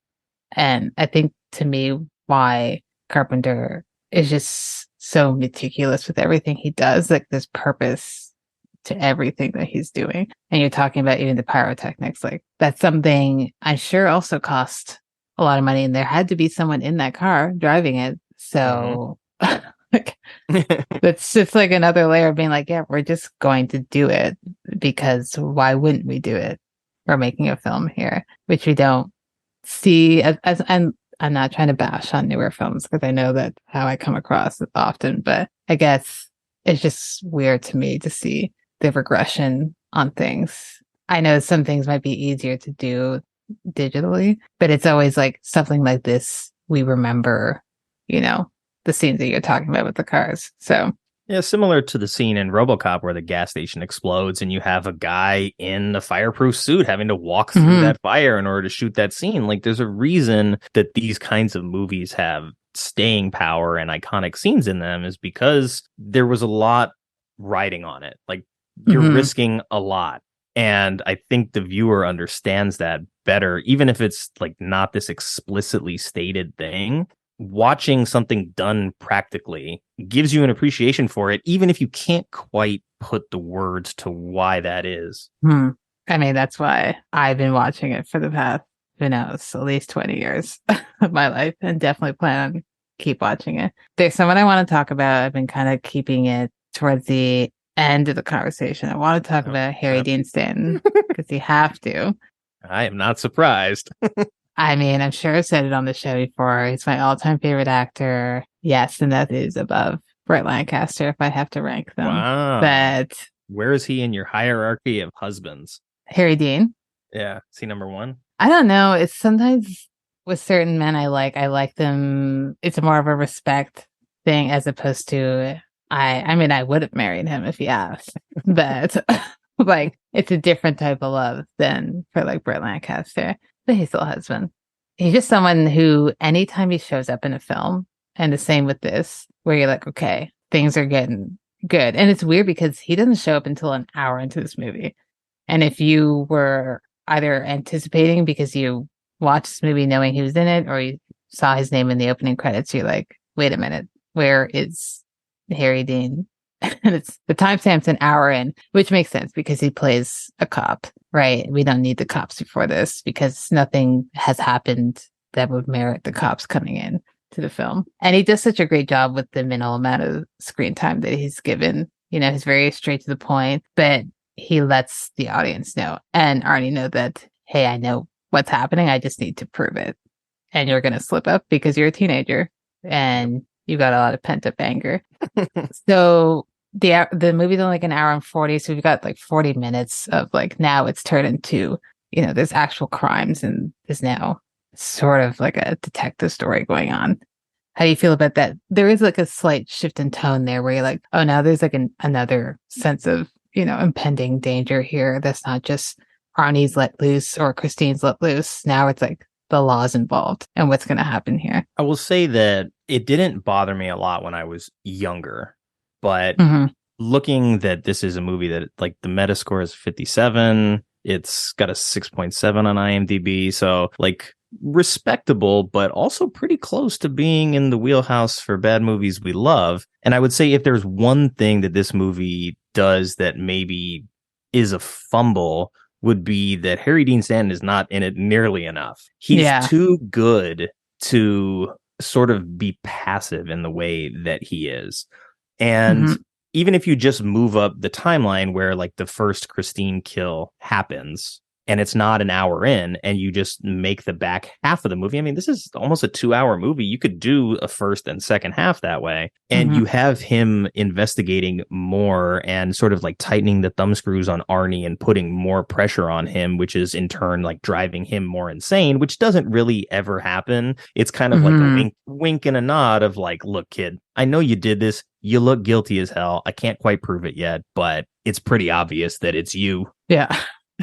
A: And I think to me, why Carpenter is just so meticulous with everything he does, like there's purpose to everything that he's doing. And you're talking about even the pyrotechnics, like that's something I'm sure also cost a lot of money, and there had to be someone in that car driving it. So like, that's just like another layer of being like, yeah, we're just going to do it because why wouldn't we do it? We're making a film here, which we don't see as and I'm not trying to bash on newer films because I know that how I come across it often, but I guess it's just weird to me to see the regression on things. I know some things might be easier to do digitally, but it's always like something like this. We remember, the scenes that you're talking about with the cars. So
B: yeah, similar to the scene in RoboCop where the gas station explodes and you have a guy in a fireproof suit having to walk through that fire in order to shoot that scene. Like there's a reason that these kinds of movies have staying power and iconic scenes in them, is because there was a lot riding on it. Like you're risking a lot And I think the viewer understands that better, even if it's like not this explicitly stated thing. Watching something done practically gives you an appreciation for it, even if you can't quite put the words to why that is.
A: I mean, that's why I've been watching it for the past, who knows, at least 20 years of my life, and definitely plan on keep watching it. There's someone I want to talk about. I've been kind of keeping it towards the end of the conversation. I want to talk about Harry Dean Stanton because you have to.
B: I am not surprised.
A: I mean, I'm sure I've said it on the show before. He's my all-time favorite actor. Yes, and that is above Burt Lancaster if I have to rank them.
B: Wow.
A: But
B: where is he in your hierarchy of husbands?
A: Harry Dean?
B: Yeah. Is he number one?
A: I don't know. It's sometimes with certain men I like them. It's more of a respect thing as opposed to I mean, I would have married him if he asked, but like it's a different type of love than for like Burt Lancaster. But he's still a husband. He's just someone who, anytime he shows up in a film, and the same with this, where you're like, okay, things are getting good. And it's weird because he doesn't show up until an hour into this movie. And if you were either anticipating because you watched this movie knowing he was in it, or you saw his name in the opening credits, you're like, wait a minute, where is Harry Dean? And it's the timestamp's an hour in, which makes sense because he plays a cop, right? We don't need the cops before this because nothing has happened that would merit the cops coming in to the film. And he does such a great job with the minimal amount of screen time that he's given. You know, he's very straight to the point, but he lets the audience know and already know that, hey, I know what's happening. I just need to prove it. And you're going to slip up because you're a teenager and you got a lot of pent up anger. So the movie's only like an hour and 40. So we've got like 40 minutes of like, now it's turned into, you know, there's actual crimes and there's now sort of like a detective story going on. How do you feel about that? There is like a slight shift in tone there where you're like, oh, now there's like another sense of, you know, impending danger here. That's not just Arnie's let loose or Christine's let loose. Now it's like the law's involved and what's going to happen here.
B: I will say that it didn't bother me a lot when I was younger, but looking that this is a movie that like the Metascore is 57, it's got a 6.7 on IMDb. So like respectable, but also pretty close to being in the wheelhouse for bad movies we love. And I would say if there's one thing that this movie does that maybe is a fumble, would be that Harry Dean Stanton is not in it nearly enough. He's too good to sort of be passive in the way that he is. And even if you just move up the timeline where like the first Christine kill happens and it's not an hour in and you just make the back half of the movie. I mean, this is almost a 2-hour movie. You could do a first and second half that way. And you have him investigating more and sort of like tightening the thumb screws on Arnie and putting more pressure on him, which is in turn like driving him more insane, which doesn't really ever happen. It's kind of like a wink and a nod of like, look, kid, I know you did this. You look guilty as hell. I can't quite prove it yet, but it's pretty obvious that it's you.
A: Yeah.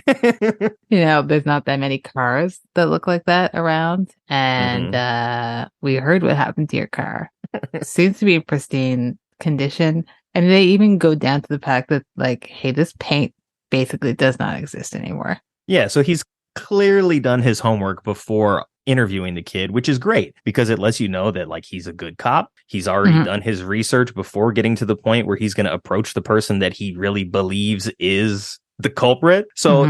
A: You know, there's not that many cars that look like that around. And we heard what happened to your car. It seems to be in pristine condition. And they even go down to the fact that, like, hey, this paint basically does not exist anymore.
B: Yeah, so he's clearly done his homework before interviewing the kid, which is great because it lets you know that like he's a good cop. He's already done his research before getting to the point where he's going to approach the person that he really believes is the culprit. So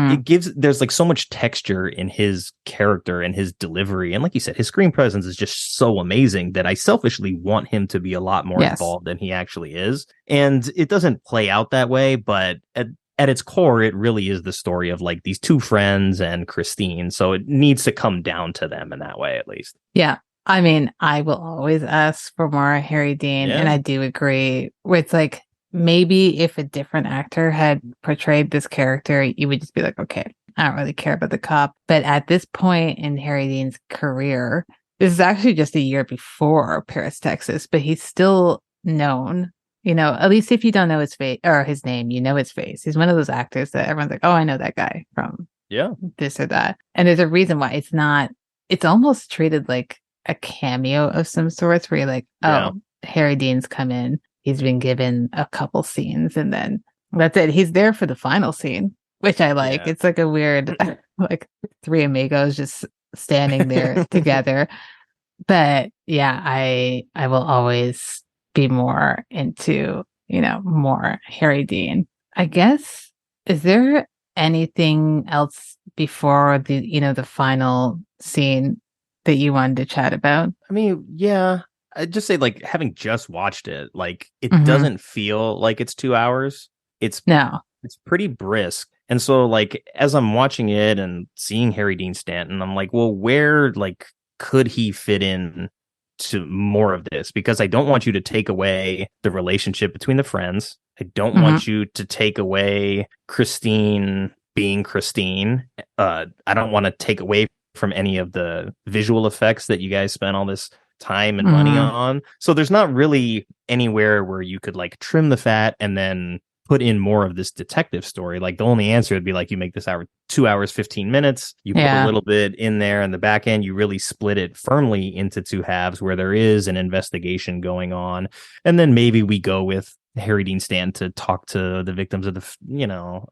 B: there's like so much texture in his character and his delivery. And like you said, his screen presence is just so amazing that I selfishly want him to be a lot more involved than he actually is. And it doesn't play out that way, but at its core, it really is the story of like these two friends and Christine. So it needs to come down to them in that way, at least. Yeah.
A: I mean, I will always ask for more Harry Dean. And I do agree with like, maybe if a different actor had portrayed this character, you would just be like, okay, I don't really care about the cop. But at this point in Harry Dean's career, this is actually just a year before Paris, Texas, but he's still known, you know, at least if you don't know his face or his name, you know his face. He's one of those actors that everyone's like, oh, I know that guy from this or that. And there's a reason why it's almost treated like a cameo of some sorts where you're like, Harry Dean's come in. He's been given a couple scenes and then that's it. He's there for the final scene which I like.
B: Yeah.
A: It's like a weird, like three amigos just standing there together. But yeah, I will always be more into, more Harry Dean. I guess, is there anything else before the final scene that you wanted to chat about?
B: I mean, yeah, I'd just say like having just watched it, like it
A: Mm-hmm.
B: doesn't feel like it's 2 hours. It's
A: No.
B: it's pretty brisk. And so like as I'm watching it and seeing Harry Dean Stanton, I'm like, well, where like could he fit in to more of this? Because I don't want you to take away the relationship between the friends. I don't
A: Mm-hmm.
B: want you to take away Christine being Christine. I don't want to take away from any of the visual effects that you guys spent all this time and money on. So there's not really anywhere where you could like trim the fat and then put in more of this detective story. Like the only answer would be like you make this 2 hours 15 minutes, you put a little bit in there in the back end, you really split it firmly into two halves where there is an investigation going on, and then maybe we go with Harry Dean Stanton to talk to the victims of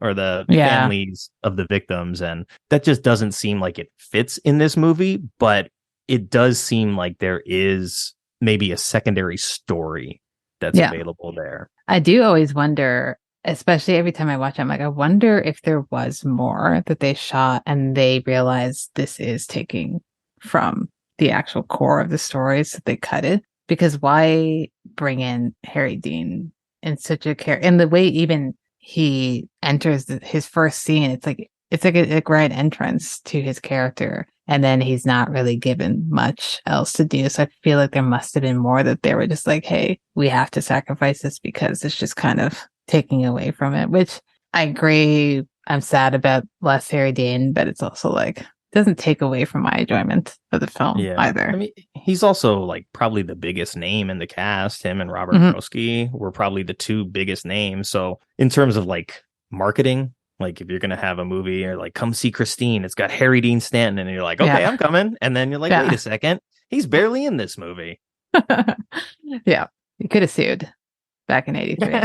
B: or the families of the victims. And that just doesn't seem like it fits in this movie, but it does seem like there is maybe a secondary story that's available there.
A: I do always wonder, especially every time I watch it, I'm like, I wonder if there was more that they shot and they realized this is taking from the actual core of the story, so they cut it. Because why bring in Harry Dean in such a character? And the way even he enters his first scene, it's like a great entrance to his character. And then he's not really given much else to do. So I feel like there must have been more that they were just like, hey, we have to sacrifice this because it's just kind of taking away from it, which I agree. I'm sad about less Harry Dean, but it's also like, doesn't take away from my enjoyment of the film either.
B: I mean, he's also like probably the biggest name in the cast. Him and Robert Groski were probably the two biggest names. So in terms of like marketing, like if you're going to have a movie or like come see Christine, it's got Harry Dean Stanton and you're like, okay, I'm coming. And then you're like, wait a second, he's barely in this movie.
A: Yeah. You could have sued back in 83.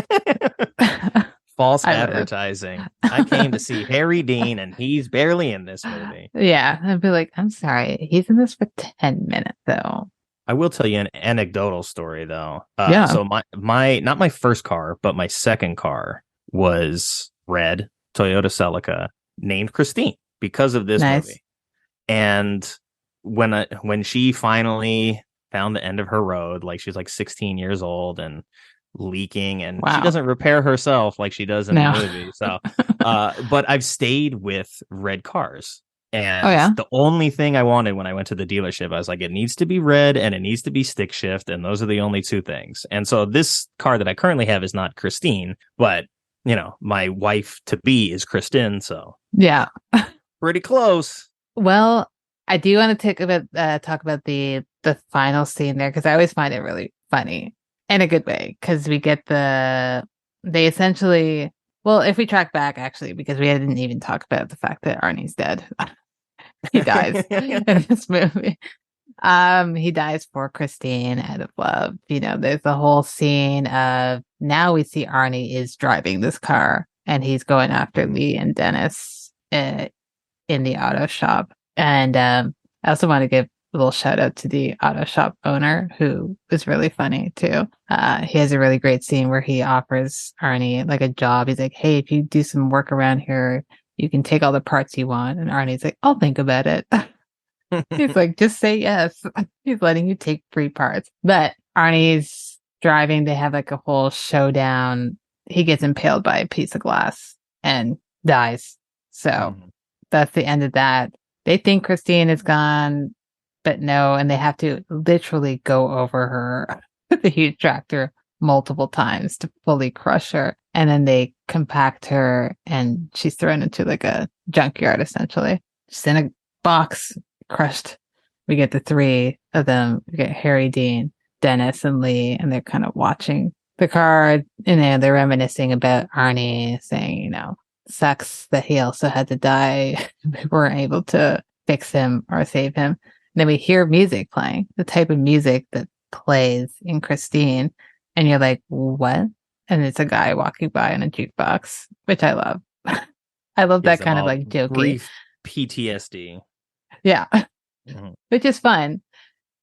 B: False advertising. I came to see Harry Dean and he's barely in this movie.
A: Yeah. I'd be like, I'm sorry. He's in this for 10 minutes though.
B: I will tell you an anecdotal story though. So my not my first car, but my second car was red Toyota Celica named Christine because of this movie. And when she finally found the end of her road, like she's like 16 years old and leaking, and she doesn't repair herself like she does in the movie. So, but I've stayed with red cars. And the only thing I wanted when I went to the dealership, I was like, it needs to be red and it needs to be stick shift. And those are the only two things. And so this car that I currently have is not Christine, but my wife to be is Kristen. So
A: yeah,
B: pretty close.
A: Well, I do want to talk about the final scene there, because I always find it really funny in a good way, because we get they essentially, well, if we track back actually, because we didn't even talk about the fact that Arnie's dead. He dies in this movie. He dies for Christine out of love. There's the whole scene of, now we see Arnie is driving this car and he's going after Lee and Dennis in the auto shop. And I also want to give a little shout out to the auto shop owner, who is really funny too. He has a really great scene where he offers Arnie like a job. He's like, hey, if you do some work around here, you can take all the parts you want. And Arnie's like, I'll think about it. He's like, just say yes. He's letting you take free parts. But Arnie's driving. They have like a whole showdown. He gets impaled by a piece of glass and dies. So that's the end of that. They think Christine is gone, but no. And they have to literally go over her with a huge tractor multiple times to fully crush her. And then they compact her and she's thrown into like a junkyard, essentially. She's in a box, crushed. We get the three of them. We get Harry Dean, Dennis, and Lee, and they're kind of watching the car, and they're reminiscing about Arnie, saying, sucks that he also had to die. We weren't able to fix him or save him. And then we hear music playing, the type of music that plays in Christine, and you're like, what? And it's a guy walking by in a jukebox, which I love. I love
B: Gives
A: that
B: them
A: kind of
B: all
A: like jokey.
B: brief PTSD.
A: Yeah.
B: Mhm.
A: Which is fun.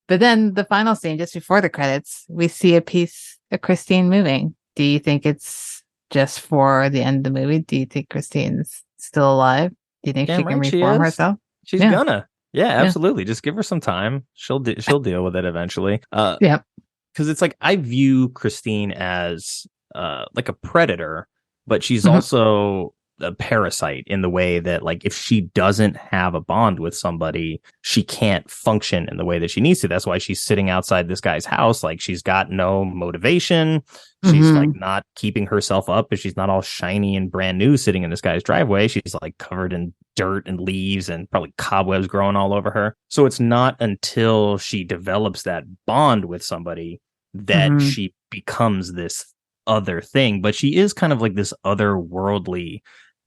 A: But then the final scene, just before the credits, we see a piece of Christine moving. Do you think it's just for the end of the movie? Do you think Christine's still alive? Do you think she
B: Damn
A: can
B: right she
A: reform
B: is.
A: herself?
B: She's
A: Yeah.
B: gonna. Yeah, absolutely. Just give her some time. She'll deal with it eventually.
A: Yeah.
B: Because it's like I view Christine as like a predator, but she's
A: Mhm.
B: also a parasite in the way that like if she doesn't have a bond with somebody, she can't function in the way that she needs to. That's why she's sitting outside this guy's house. Like she's got no motivation. She's like
A: Mhm.
B: not keeping herself up, but she's not all shiny and brand new sitting in this guy's driveway. She's like covered in dirt and leaves and probably cobwebs growing all over her. So it's not until she develops that bond with somebody that
A: Mhm.
B: she becomes this other thing. But she is kind of like this otherworldly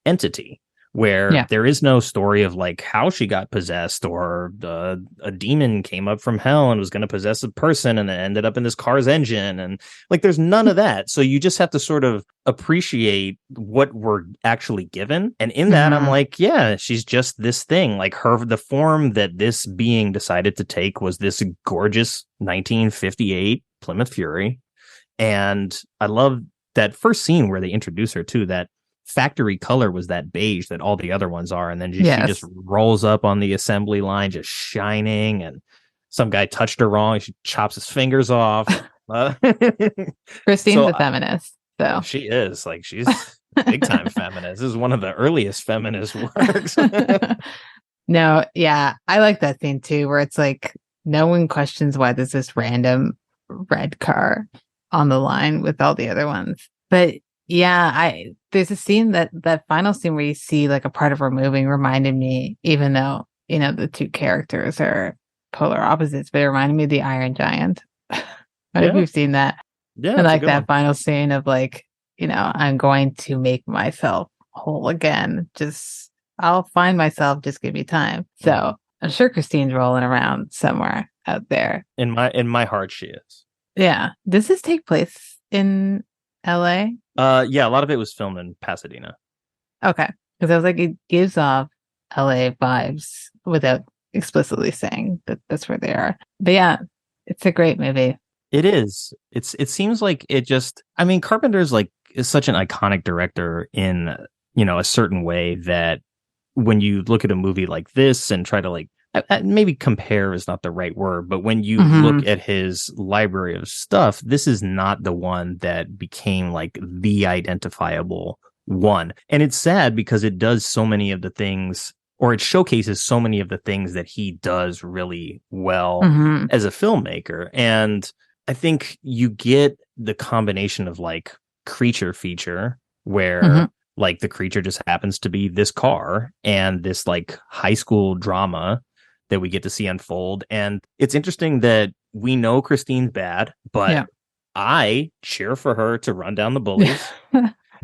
B: entity where
A: Yeah.
B: there is no story of like how she got possessed or a demon came up from hell and was going to possess a person and then ended up in this car's engine. And like, there's none of that. So you just have to sort of appreciate what we're actually given. And in that, I'm
A: Mhm.
B: like, yeah, she's just this thing. Like the form that this being decided to take was this gorgeous 1958 Plymouth Fury. And I love that first scene where they introduce her to that factory color was that beige that all the other ones are. And then she just
A: Yes.
B: rolls up on the assembly line, just shining. And some guy touched her wrong. She chops his fingers off.
A: Christine's
B: So
A: a feminist. So
B: she is like, she's big time feminist. This is one of the earliest feminist works.
A: no, yeah. I like that scene too, where it's like no one questions why there's this random red car on the line with all the other ones. But yeah, there's a scene that final scene where you see like a part of her moving reminded me, even though, you know, the two characters are polar opposites, but it reminded me of the Iron Giant. I don't know if
B: Yeah.
A: you've seen that.
B: Yeah.
A: And
B: It's a
A: like
B: good
A: that
B: one.
A: final scene of like, you know, I'm going to make myself whole again. Just I'll find myself, just give me time. So I'm sure Christine's rolling around somewhere out there.
B: In my heart, she is.
A: Yeah. Does this take place in LA?
B: Yeah, a lot of it was filmed in Pasadena.
A: Okay. Because I was like, it gives off LA vibes without explicitly saying that that's where they are. But yeah, it's a great movie.
B: It is. It seems like it just, I mean, Carpenter's like is such an iconic director in, you know, a certain way that when you look at a movie like this and try to like maybe compare is not the right word, but when you look at his library of stuff, this is not the one that became like the identifiable one. And it's sad because it does so many of the things, or it showcases so many of the things that he does really well as a filmmaker. And I think you get the combination of like creature feature where like the creature just happens to be this car and this like high school drama that we get to see unfold. And it's interesting that we know Christine's bad, but I cheer for her to run down the bullies.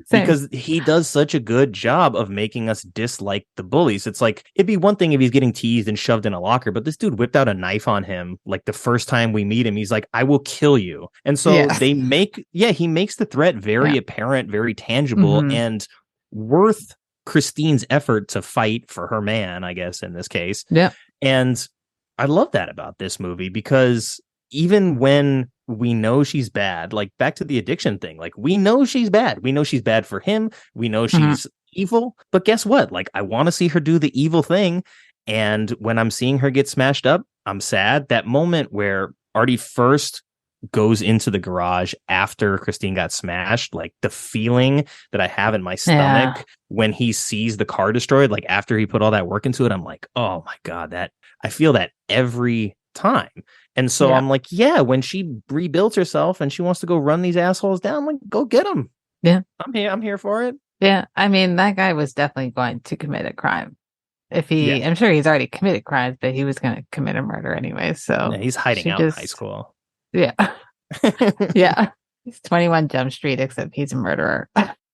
B: Because he does such a good job of making us dislike the bullies. It's like, it'd be one thing if he's getting teased and shoved in a locker, but this dude whipped out a knife on him. Like the first time we meet him, he's like, I will kill you. And so he makes the threat very apparent, very tangible, and worth Christine's effort to fight for her man, I guess, in this case.
A: Yeah.
B: And I love that about this movie because even when we know she's bad, like back to the addiction thing, like we know she's bad. We know she's bad for him. We know she's evil. But guess what? Like I want to see her do the evil thing. And when I'm seeing her get smashed up, I'm sad. That moment where Artie first goes into the garage after Christine got smashed, like the feeling that I have in my stomach when he sees the car destroyed, like after he put all that work into it, I'm like, oh my God, that I feel that every time. And so I'm like, yeah, when she rebuilds herself and she wants to go run these assholes down, I'm like, go get them.
A: Yeah.
B: I'm here for it.
A: Yeah. I mean, that guy was definitely going to commit a crime. I'm sure he's already committed crimes, but he was going to commit a murder anyway. So
B: he's hiding out in high school.
A: Yeah. Yeah. He's 21 Jump Street, except he's a murderer.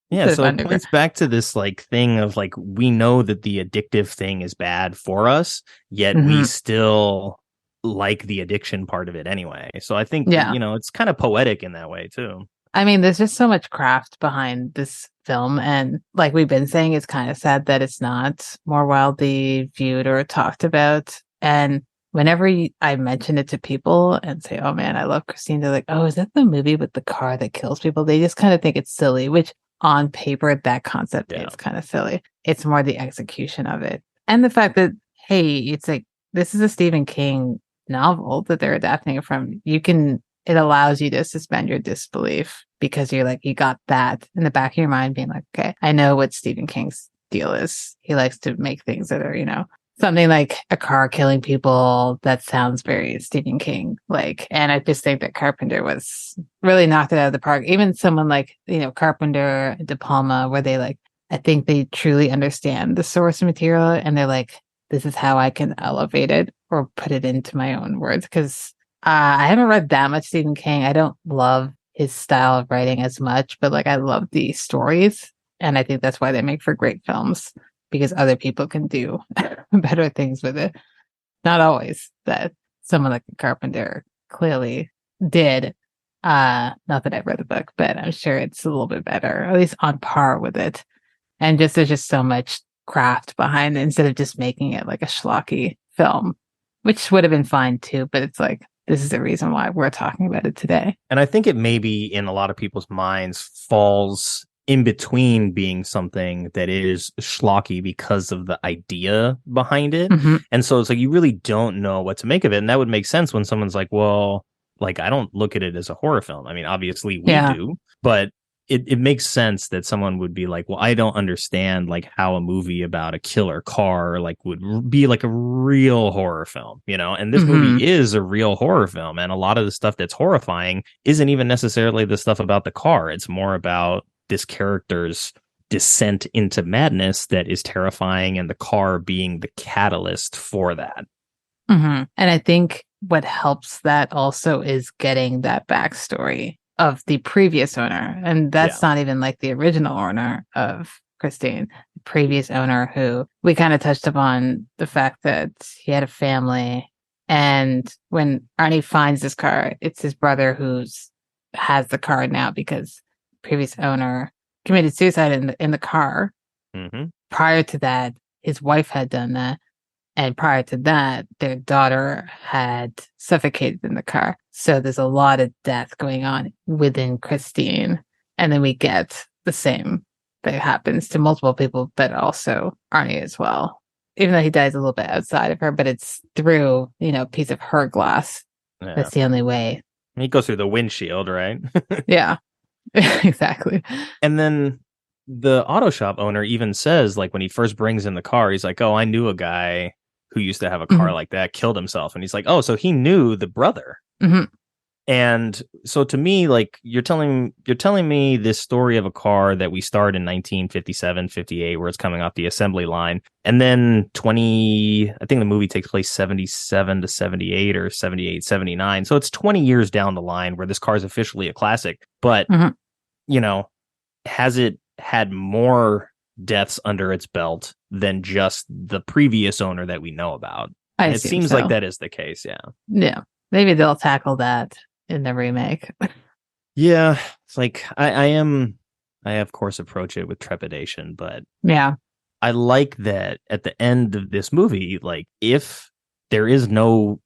B: Yeah, so it points back to this like thing of like, we know that the addictive thing is bad for us, yet we still like the addiction part of it anyway. So I think, you know, it's kind of poetic in that way too.
A: I mean, there's just so much craft behind this film. And like we've been saying, it's kind of sad that it's not more widely viewed or talked about. And whenever I mention it to people and say, oh man, I love Christine, they're like, oh, is that the movie with the car that kills people? They just kind of think it's silly, which on paper, that concept is kind of silly. It's more the execution of it. And the fact that, hey, it's like, this is a Stephen King novel that they're adapting it from. It allows you to suspend your disbelief because you're like, you got that in the back of your mind being like, okay, I know what Stephen King's deal is. He likes to make things that are, something like a car killing people. That sounds very Stephen King like. And I just think that Carpenter was really knocked it out of the park. Even someone like, Carpenter, De Palma, where they like, I think they truly understand the source material and they're like, this is how I can elevate it or put it into my own words. Because I haven't read that much Stephen King. I don't love his style of writing as much, but like I love the stories. And I think that's why they make for great films, because other people can do better things with it. Not always that someone like Carpenter clearly did. Not that I've read the book, but I'm sure it's a little bit better, at least on par with it. And there's just so much craft behind it instead of just making it like a schlocky film, which would have been fine too. But it's like, this is the reason why we're talking about it today.
B: And I think it maybe in a lot of people's minds falls in between being something that is schlocky because of the idea behind it. Mm-hmm. And so it's like, you really don't know what to make of it. And that would make sense when someone's like, well, like, I don't look at it as a horror film. I mean, obviously we do, but it makes sense that someone would be like, well, I don't understand like how a movie about a killer car like would be like a real horror film, and this movie is a real horror film. And a lot of the stuff that's horrifying isn't even necessarily the stuff about the car. It's more about this character's descent into madness that is terrifying, and the car being the catalyst for that.
A: Mm-hmm. And I think what helps that also is getting that backstory of the previous owner. And that's not even like the original owner of Christine, the previous owner, who we kind of touched upon the fact that he had a family. And when Arnie finds this car, it's his brother has the car now because previous owner committed suicide in the car. Mm-hmm. Prior to that, his wife had done that. And prior to that, their daughter had suffocated in the car. So there's a lot of death going on within Christine. And then we get the same that happens to multiple people, but also Arnie as well. Even though he dies a little bit outside of her, but it's through, a piece of her glass. Yeah. That's the only way.
B: He goes through the windshield, right?
A: Yeah, exactly.
B: And then the auto shop owner even says, like, when he first brings in the car, he's like, oh, I knew a guy who used to have a car like that, killed himself. And he's like, oh, so he knew the brother. Mm-hmm. And so to me, like, you're telling me this story of a car that we start in 1957, 58, where it's coming off the assembly line. And then I think the movie takes place 77 to 78 or 78, 79. So it's 20 years down the line where this car is officially a classic. But, has it had more deaths under its belt than just the previous owner that we know about? It seems like that is the case.
A: Yeah, maybe they'll tackle that in the remake.
B: Yeah, it's like I of course approach it with trepidation, but I like that at the end of this movie, like, if there is no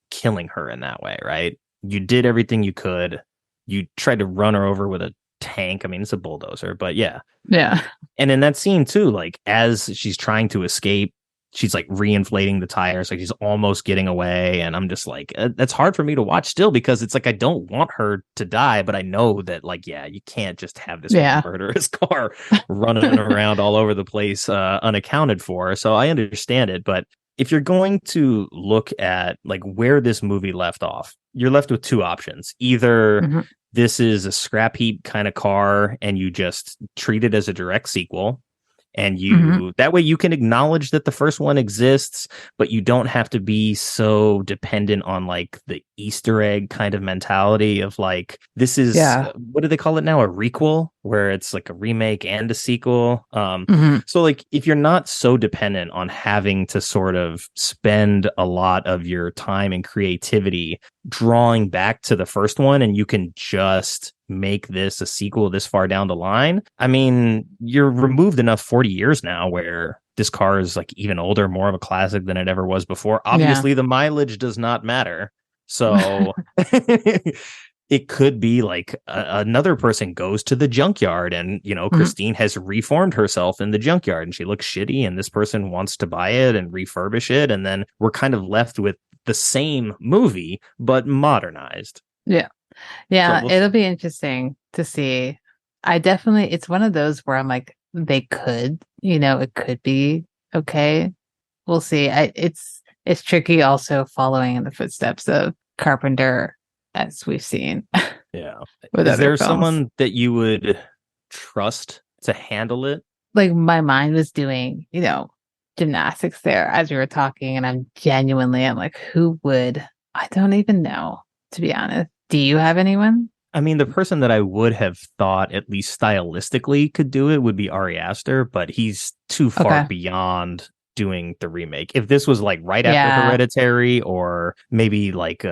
B: killing her in that way, right? You did everything you could. You tried to run her over with a tank. I mean, it's a bulldozer, but yeah. And in that scene too, like, as she's trying to escape, she's like reinflating the tires, like she's almost getting away. And I'm just like, that's hard for me to watch still, because it's like, I don't want her to die, but I know that, like, you can't just have this murderous car running around all over the place unaccounted for. So I understand it. But if you're going to look at like where this movie left off, you're left with two options. Either this is a scrap heap kind of car and you just treat it as a direct sequel, and that way you can acknowledge that the first one exists, but you don't have to be so dependent on like the Easter egg kind of mentality of like, this is what do they call it now, a requel, where it's like a remake and a sequel. So like, if you're not so dependent on having to sort of spend a lot of your time and creativity drawing back to the first one, and you can just make this a sequel this far down the line. I mean, you're removed enough 40 years now where this car is like even older, more of a classic than it ever was before. Obviously, the mileage does not matter. So it could be like another person goes to the junkyard and, you know, Christine has reformed herself in the junkyard and she looks shitty and this person wants to buy it and refurbish it. And then we're kind of left with the same movie, but modernized.
A: Yeah. Yeah. So it'll be interesting to see. It's one of those where I'm like, they could, you know, it could be okay. We'll see. It's tricky also following in the footsteps of Carpenter, as we've seen.
B: Yeah. Is there someone that you would trust to handle it?
A: Like my mind was doing, you know, gymnastics there as we were talking, and I'm like, who would? I don't even know, to be honest. Do you have anyone?
B: I mean, the person that I would have thought, at least stylistically, could do it would be Ari Aster, but he's too far beyond doing the remake. If this was like right after Hereditary, or maybe like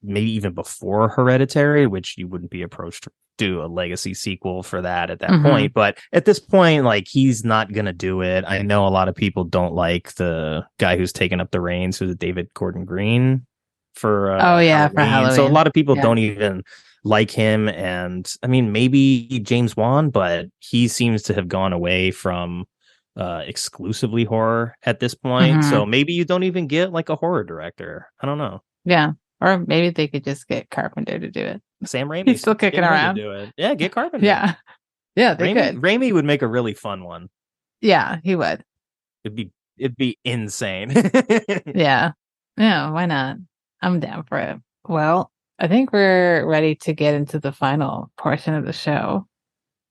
B: maybe even before Hereditary, which you wouldn't be approached to do a legacy sequel for that at that point. But at this point, like, he's not gonna do it. I know a lot of people don't like the guy who's taken up the reins, who's David Gordon Green for
A: Halloween. For Halloween.
B: So a lot of people don't even like him. And I mean, maybe James Wan, but he seems to have gone away from exclusively horror at this point. So maybe you don't even get like a horror director. I don't know.
A: Yeah. Or maybe they could just get Carpenter to do it.
B: Sam Raimi.
A: He's still kicking around.
B: Do it. Yeah, get Carpenter.
A: Yeah, they could.
B: Raimi would make a really fun one.
A: Yeah, he would.
B: It'd be insane.
A: Yeah, why not? I'm down for it. Well, I think we're ready to get into the final portion of the show,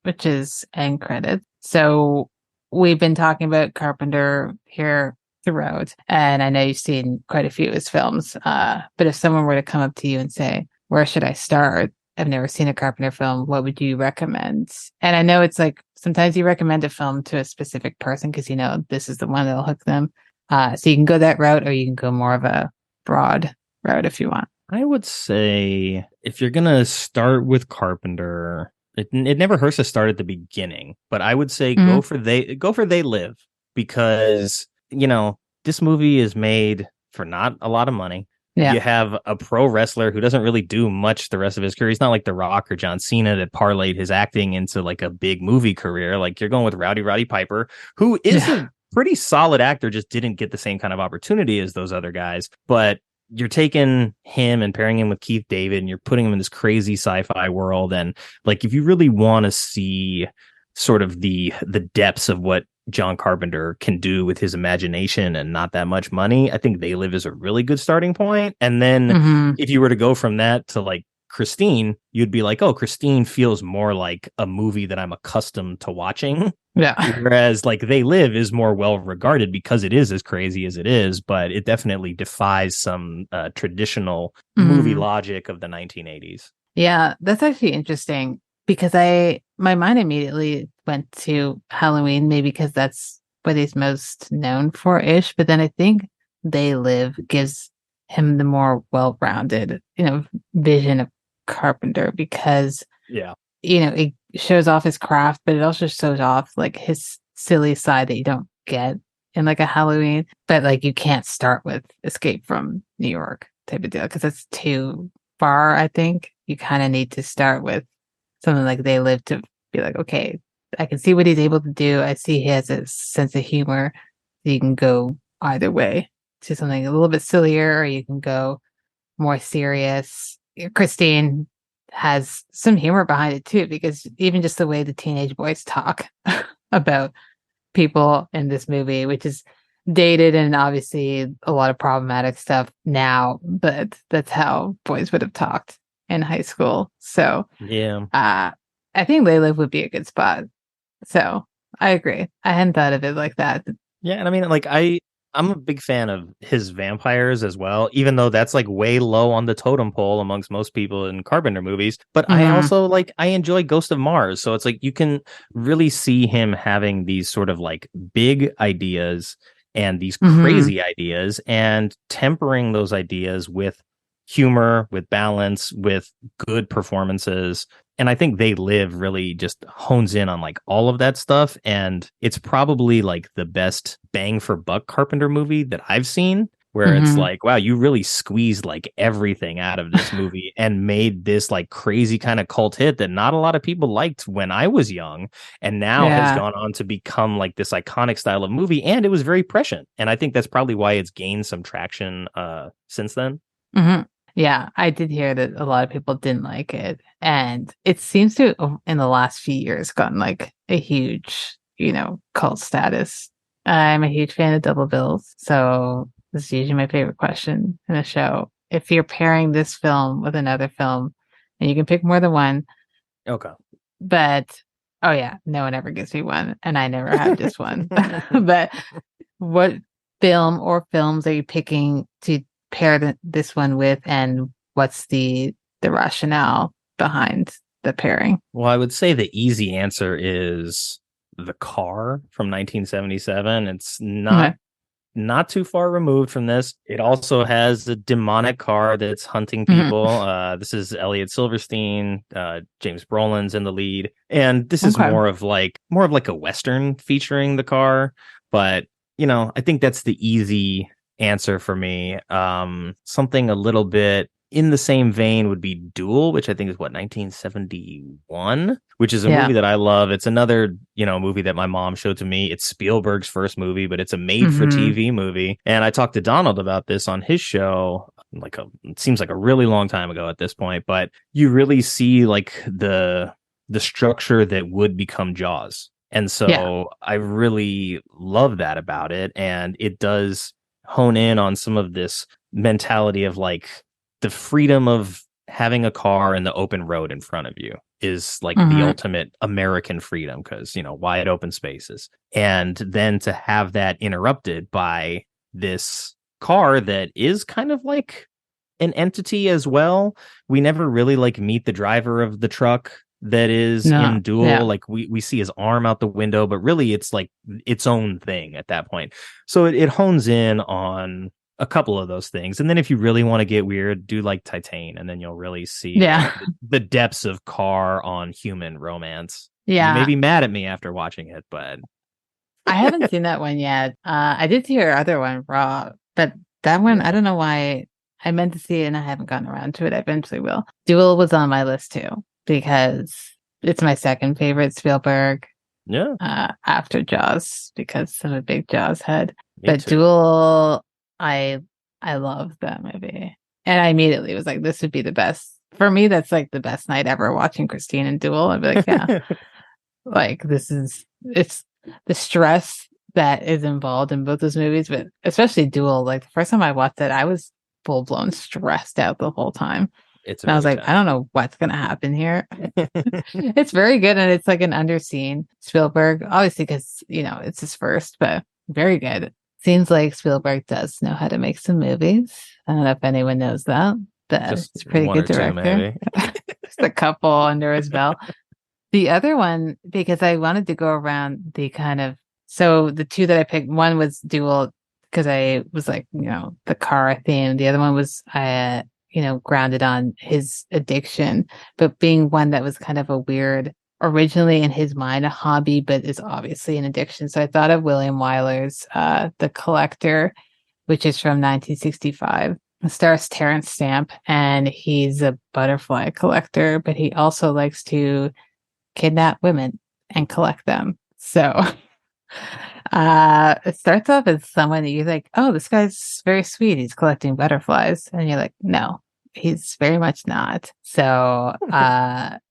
A: which is end credits. So we've been talking about Carpenter here throughout, and I know you've seen quite a few of his films. But if someone were to come up to you and say, where should I start? I've never seen a Carpenter film. What would you recommend? And I know it's like sometimes you recommend a film to a specific person because you know this is the one that'll hook them. So you can go that route, or you can go more of a broad route if you want.
B: I would say if you're gonna start with Carpenter, it never hurts to start at the beginning. But I would say go for They Live, because you know this movie is made for not a lot of money. Yeah. You have a pro wrestler who doesn't really do much the rest of his career. He's not like The Rock or John Cena that parlayed his acting into like a big movie career. Like you're going with Roddy Piper, who is a pretty solid actor, just didn't get the same kind of opportunity as those other guys. But you're taking him and pairing him with Keith David, and you're putting him in this crazy sci-fi world. And like, if you really want to see sort of the depths of what John Carpenter can do with his imagination and not that much money, I think They Live is a really good starting point. And then if you were to go from that to like Christine, you'd be like, oh, Christine feels more like a movie that I'm accustomed to watching. Yeah. Whereas like They Live is more well regarded because it is as crazy as it is, but it definitely defies some traditional movie logic of the 1980s.
A: Yeah, that's actually interesting because my mind immediately went to Halloween, maybe because that's what he's most known for ish. But then I think They Live gives him the more well-rounded, vision of Carpenter because, it shows off his craft, but it also shows off like his silly side that you don't get in like a Halloween. But like you can't start with Escape from New York type of deal because that's too far. I think you kind of need to start with something like They Live to be like, okay, I can see what he's able to do. I see he has a sense of humor. You can go either way to something a little bit sillier, or you can go more serious. Christine has some humor behind it too, because even just the way the teenage boys talk about people in this movie, which is dated and obviously a lot of problematic stuff now, but that's how boys would have talked in high school. So I think They Live would be a good spot. So I agree. I hadn't thought of it like that.
B: Yeah, and I mean, like I'm a big fan of his vampires as well, even though that's like way low on the totem pole amongst most people in Carpenter movies. But I also I enjoy Ghost of Mars. So it's like you can really see him having these sort of like big ideas and these crazy ideas and tempering those ideas with humor, with balance, with good performances. And I think They Live really just hones in on like all of that stuff. And it's probably like the best bang for buck Carpenter movie that I've seen, where it's like, wow, you really squeezed like everything out of this movie and made this like crazy kind of cult hit that not a lot of people liked when I was young, and now has gone on to become like this iconic style of movie. And it was very prescient. And I think that's probably why it's gained some traction since then.
A: Yeah, I did hear that a lot of people didn't like it. And it seems to, in the last few years, gotten like a huge, cult status. I'm a huge fan of double bills. So this is usually my favorite question in a show. If you're pairing this film with another film, and you can pick more than one.
B: Okay.
A: But, oh yeah, no one ever gives me one. And I never have just one. But what film or films are you picking to pair this one with, and what's the rationale behind the pairing?
B: Well, I would say the easy answer is The Car from 1977. It's not too far removed from this. It also has a demonic car that's hunting people. This is Elliot Silverstein, James Brolin's in the lead, and this is more of like a Western featuring the car. But I think that's the easy answer for me. Something a little bit in the same vein would be Duel, which I think is 1971, which is a movie that I love. It's another, movie that my mom showed to me. It's Spielberg's first movie, but it's a made for TV movie. And I talked to Donald about this on his show, it seems like a really long time ago at this point, but you really see like the structure that would become Jaws. And so I really love that about it. And it does hone in on some of this mentality of like the freedom of having a car and the open road in front of you is like the ultimate American freedom, because wide open spaces, and then to have that interrupted by this car that is kind of like an entity as well. We never really like meet the driver of the truck that is in Duel. Like we see his arm out the window, but really it's like its own thing at that point. So it hones in on a couple of those things. And then if you really want to get weird, do like Titan, and then you'll really see like, the depths of car on human romance. You may be mad at me after watching it, but
A: I haven't seen that one yet. I did see your other one, Raw, but that one, I don't know why I meant to see it and I haven't gotten around to it. I eventually will. Duel was on my list too, because it's my second favorite Spielberg. After Jaws, because I'm a big Jaws head. Me too. Duel, I love that movie. And I immediately was like, this would be the best. For me, that's like the best night ever, watching Christine and Duel. I'd be like, yeah. Like it's the stress that is involved in both those movies, but especially Duel. Like the first time I watched it, I was full blown stressed out the whole time. And I was like, I don't know what's going to happen here. It's very good. And it's like an underseen Spielberg, obviously, because, it's his first, but very good. Seems like Spielberg does know how to make some movies. I don't know if anyone knows that, but
B: just
A: it's a pretty good director. Just a couple under his belt. The other one, because I wanted to go around the kind of, so the two that I picked, one was Duel, because I was like, the car theme. The other one was, grounded on his addiction, but being one that was kind of a weird, originally in his mind, a hobby, but is obviously an addiction. So I thought of William Wyler's The Collector, which is from 1965. It stars Terrence Stamp, and he's a butterfly collector, but he also likes to kidnap women and collect them. So it starts off as someone that you're like, oh, this guy's very sweet. He's collecting butterflies. And you're like, no, he's very much not. So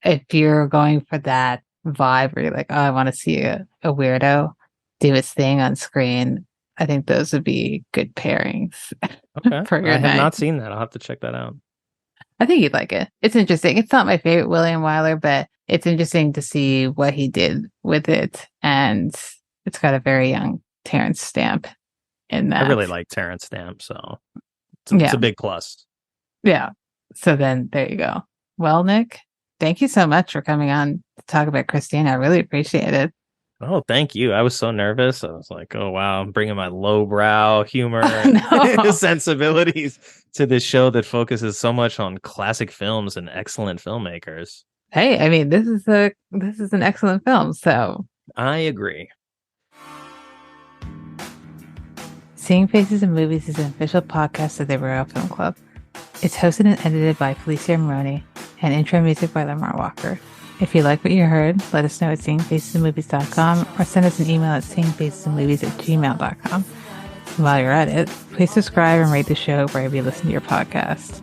A: if you're going for that vibe where you're like, oh, I want to see a weirdo do his thing on screen, I think those would be good pairings.
B: Okay.
A: For your
B: I have
A: night.
B: not seen that. I'll have to check that out.
A: I think you'd like it. It's interesting. It's not my favorite William Wyler, but it's interesting to see what he did with it. And it's got a very young Terrence Stamp in that.
B: I really like Terrence Stamp, so it's a big plus.
A: Yeah. So then there you go. Well, Nick, thank you so much for coming on to talk about Christine. I really appreciate it.
B: Oh, thank you. I was so nervous. I was like, oh, wow, I'm bringing my lowbrow humor and sensibilities to this show that focuses so much on classic films and excellent filmmakers.
A: Hey, I mean, this is an excellent film. So,
B: I agree.
A: Seeing Faces in Movies is an official podcast of the Royal Film Club. It's hosted and edited by Felicia and intro music by Lamar Walker. If you like what you heard, let us know at seeingfacesinmovies.com or send us an email at seeingfacesinmovies@gmail.com. While you're at it, please subscribe and rate the show wherever you listen to your podcast.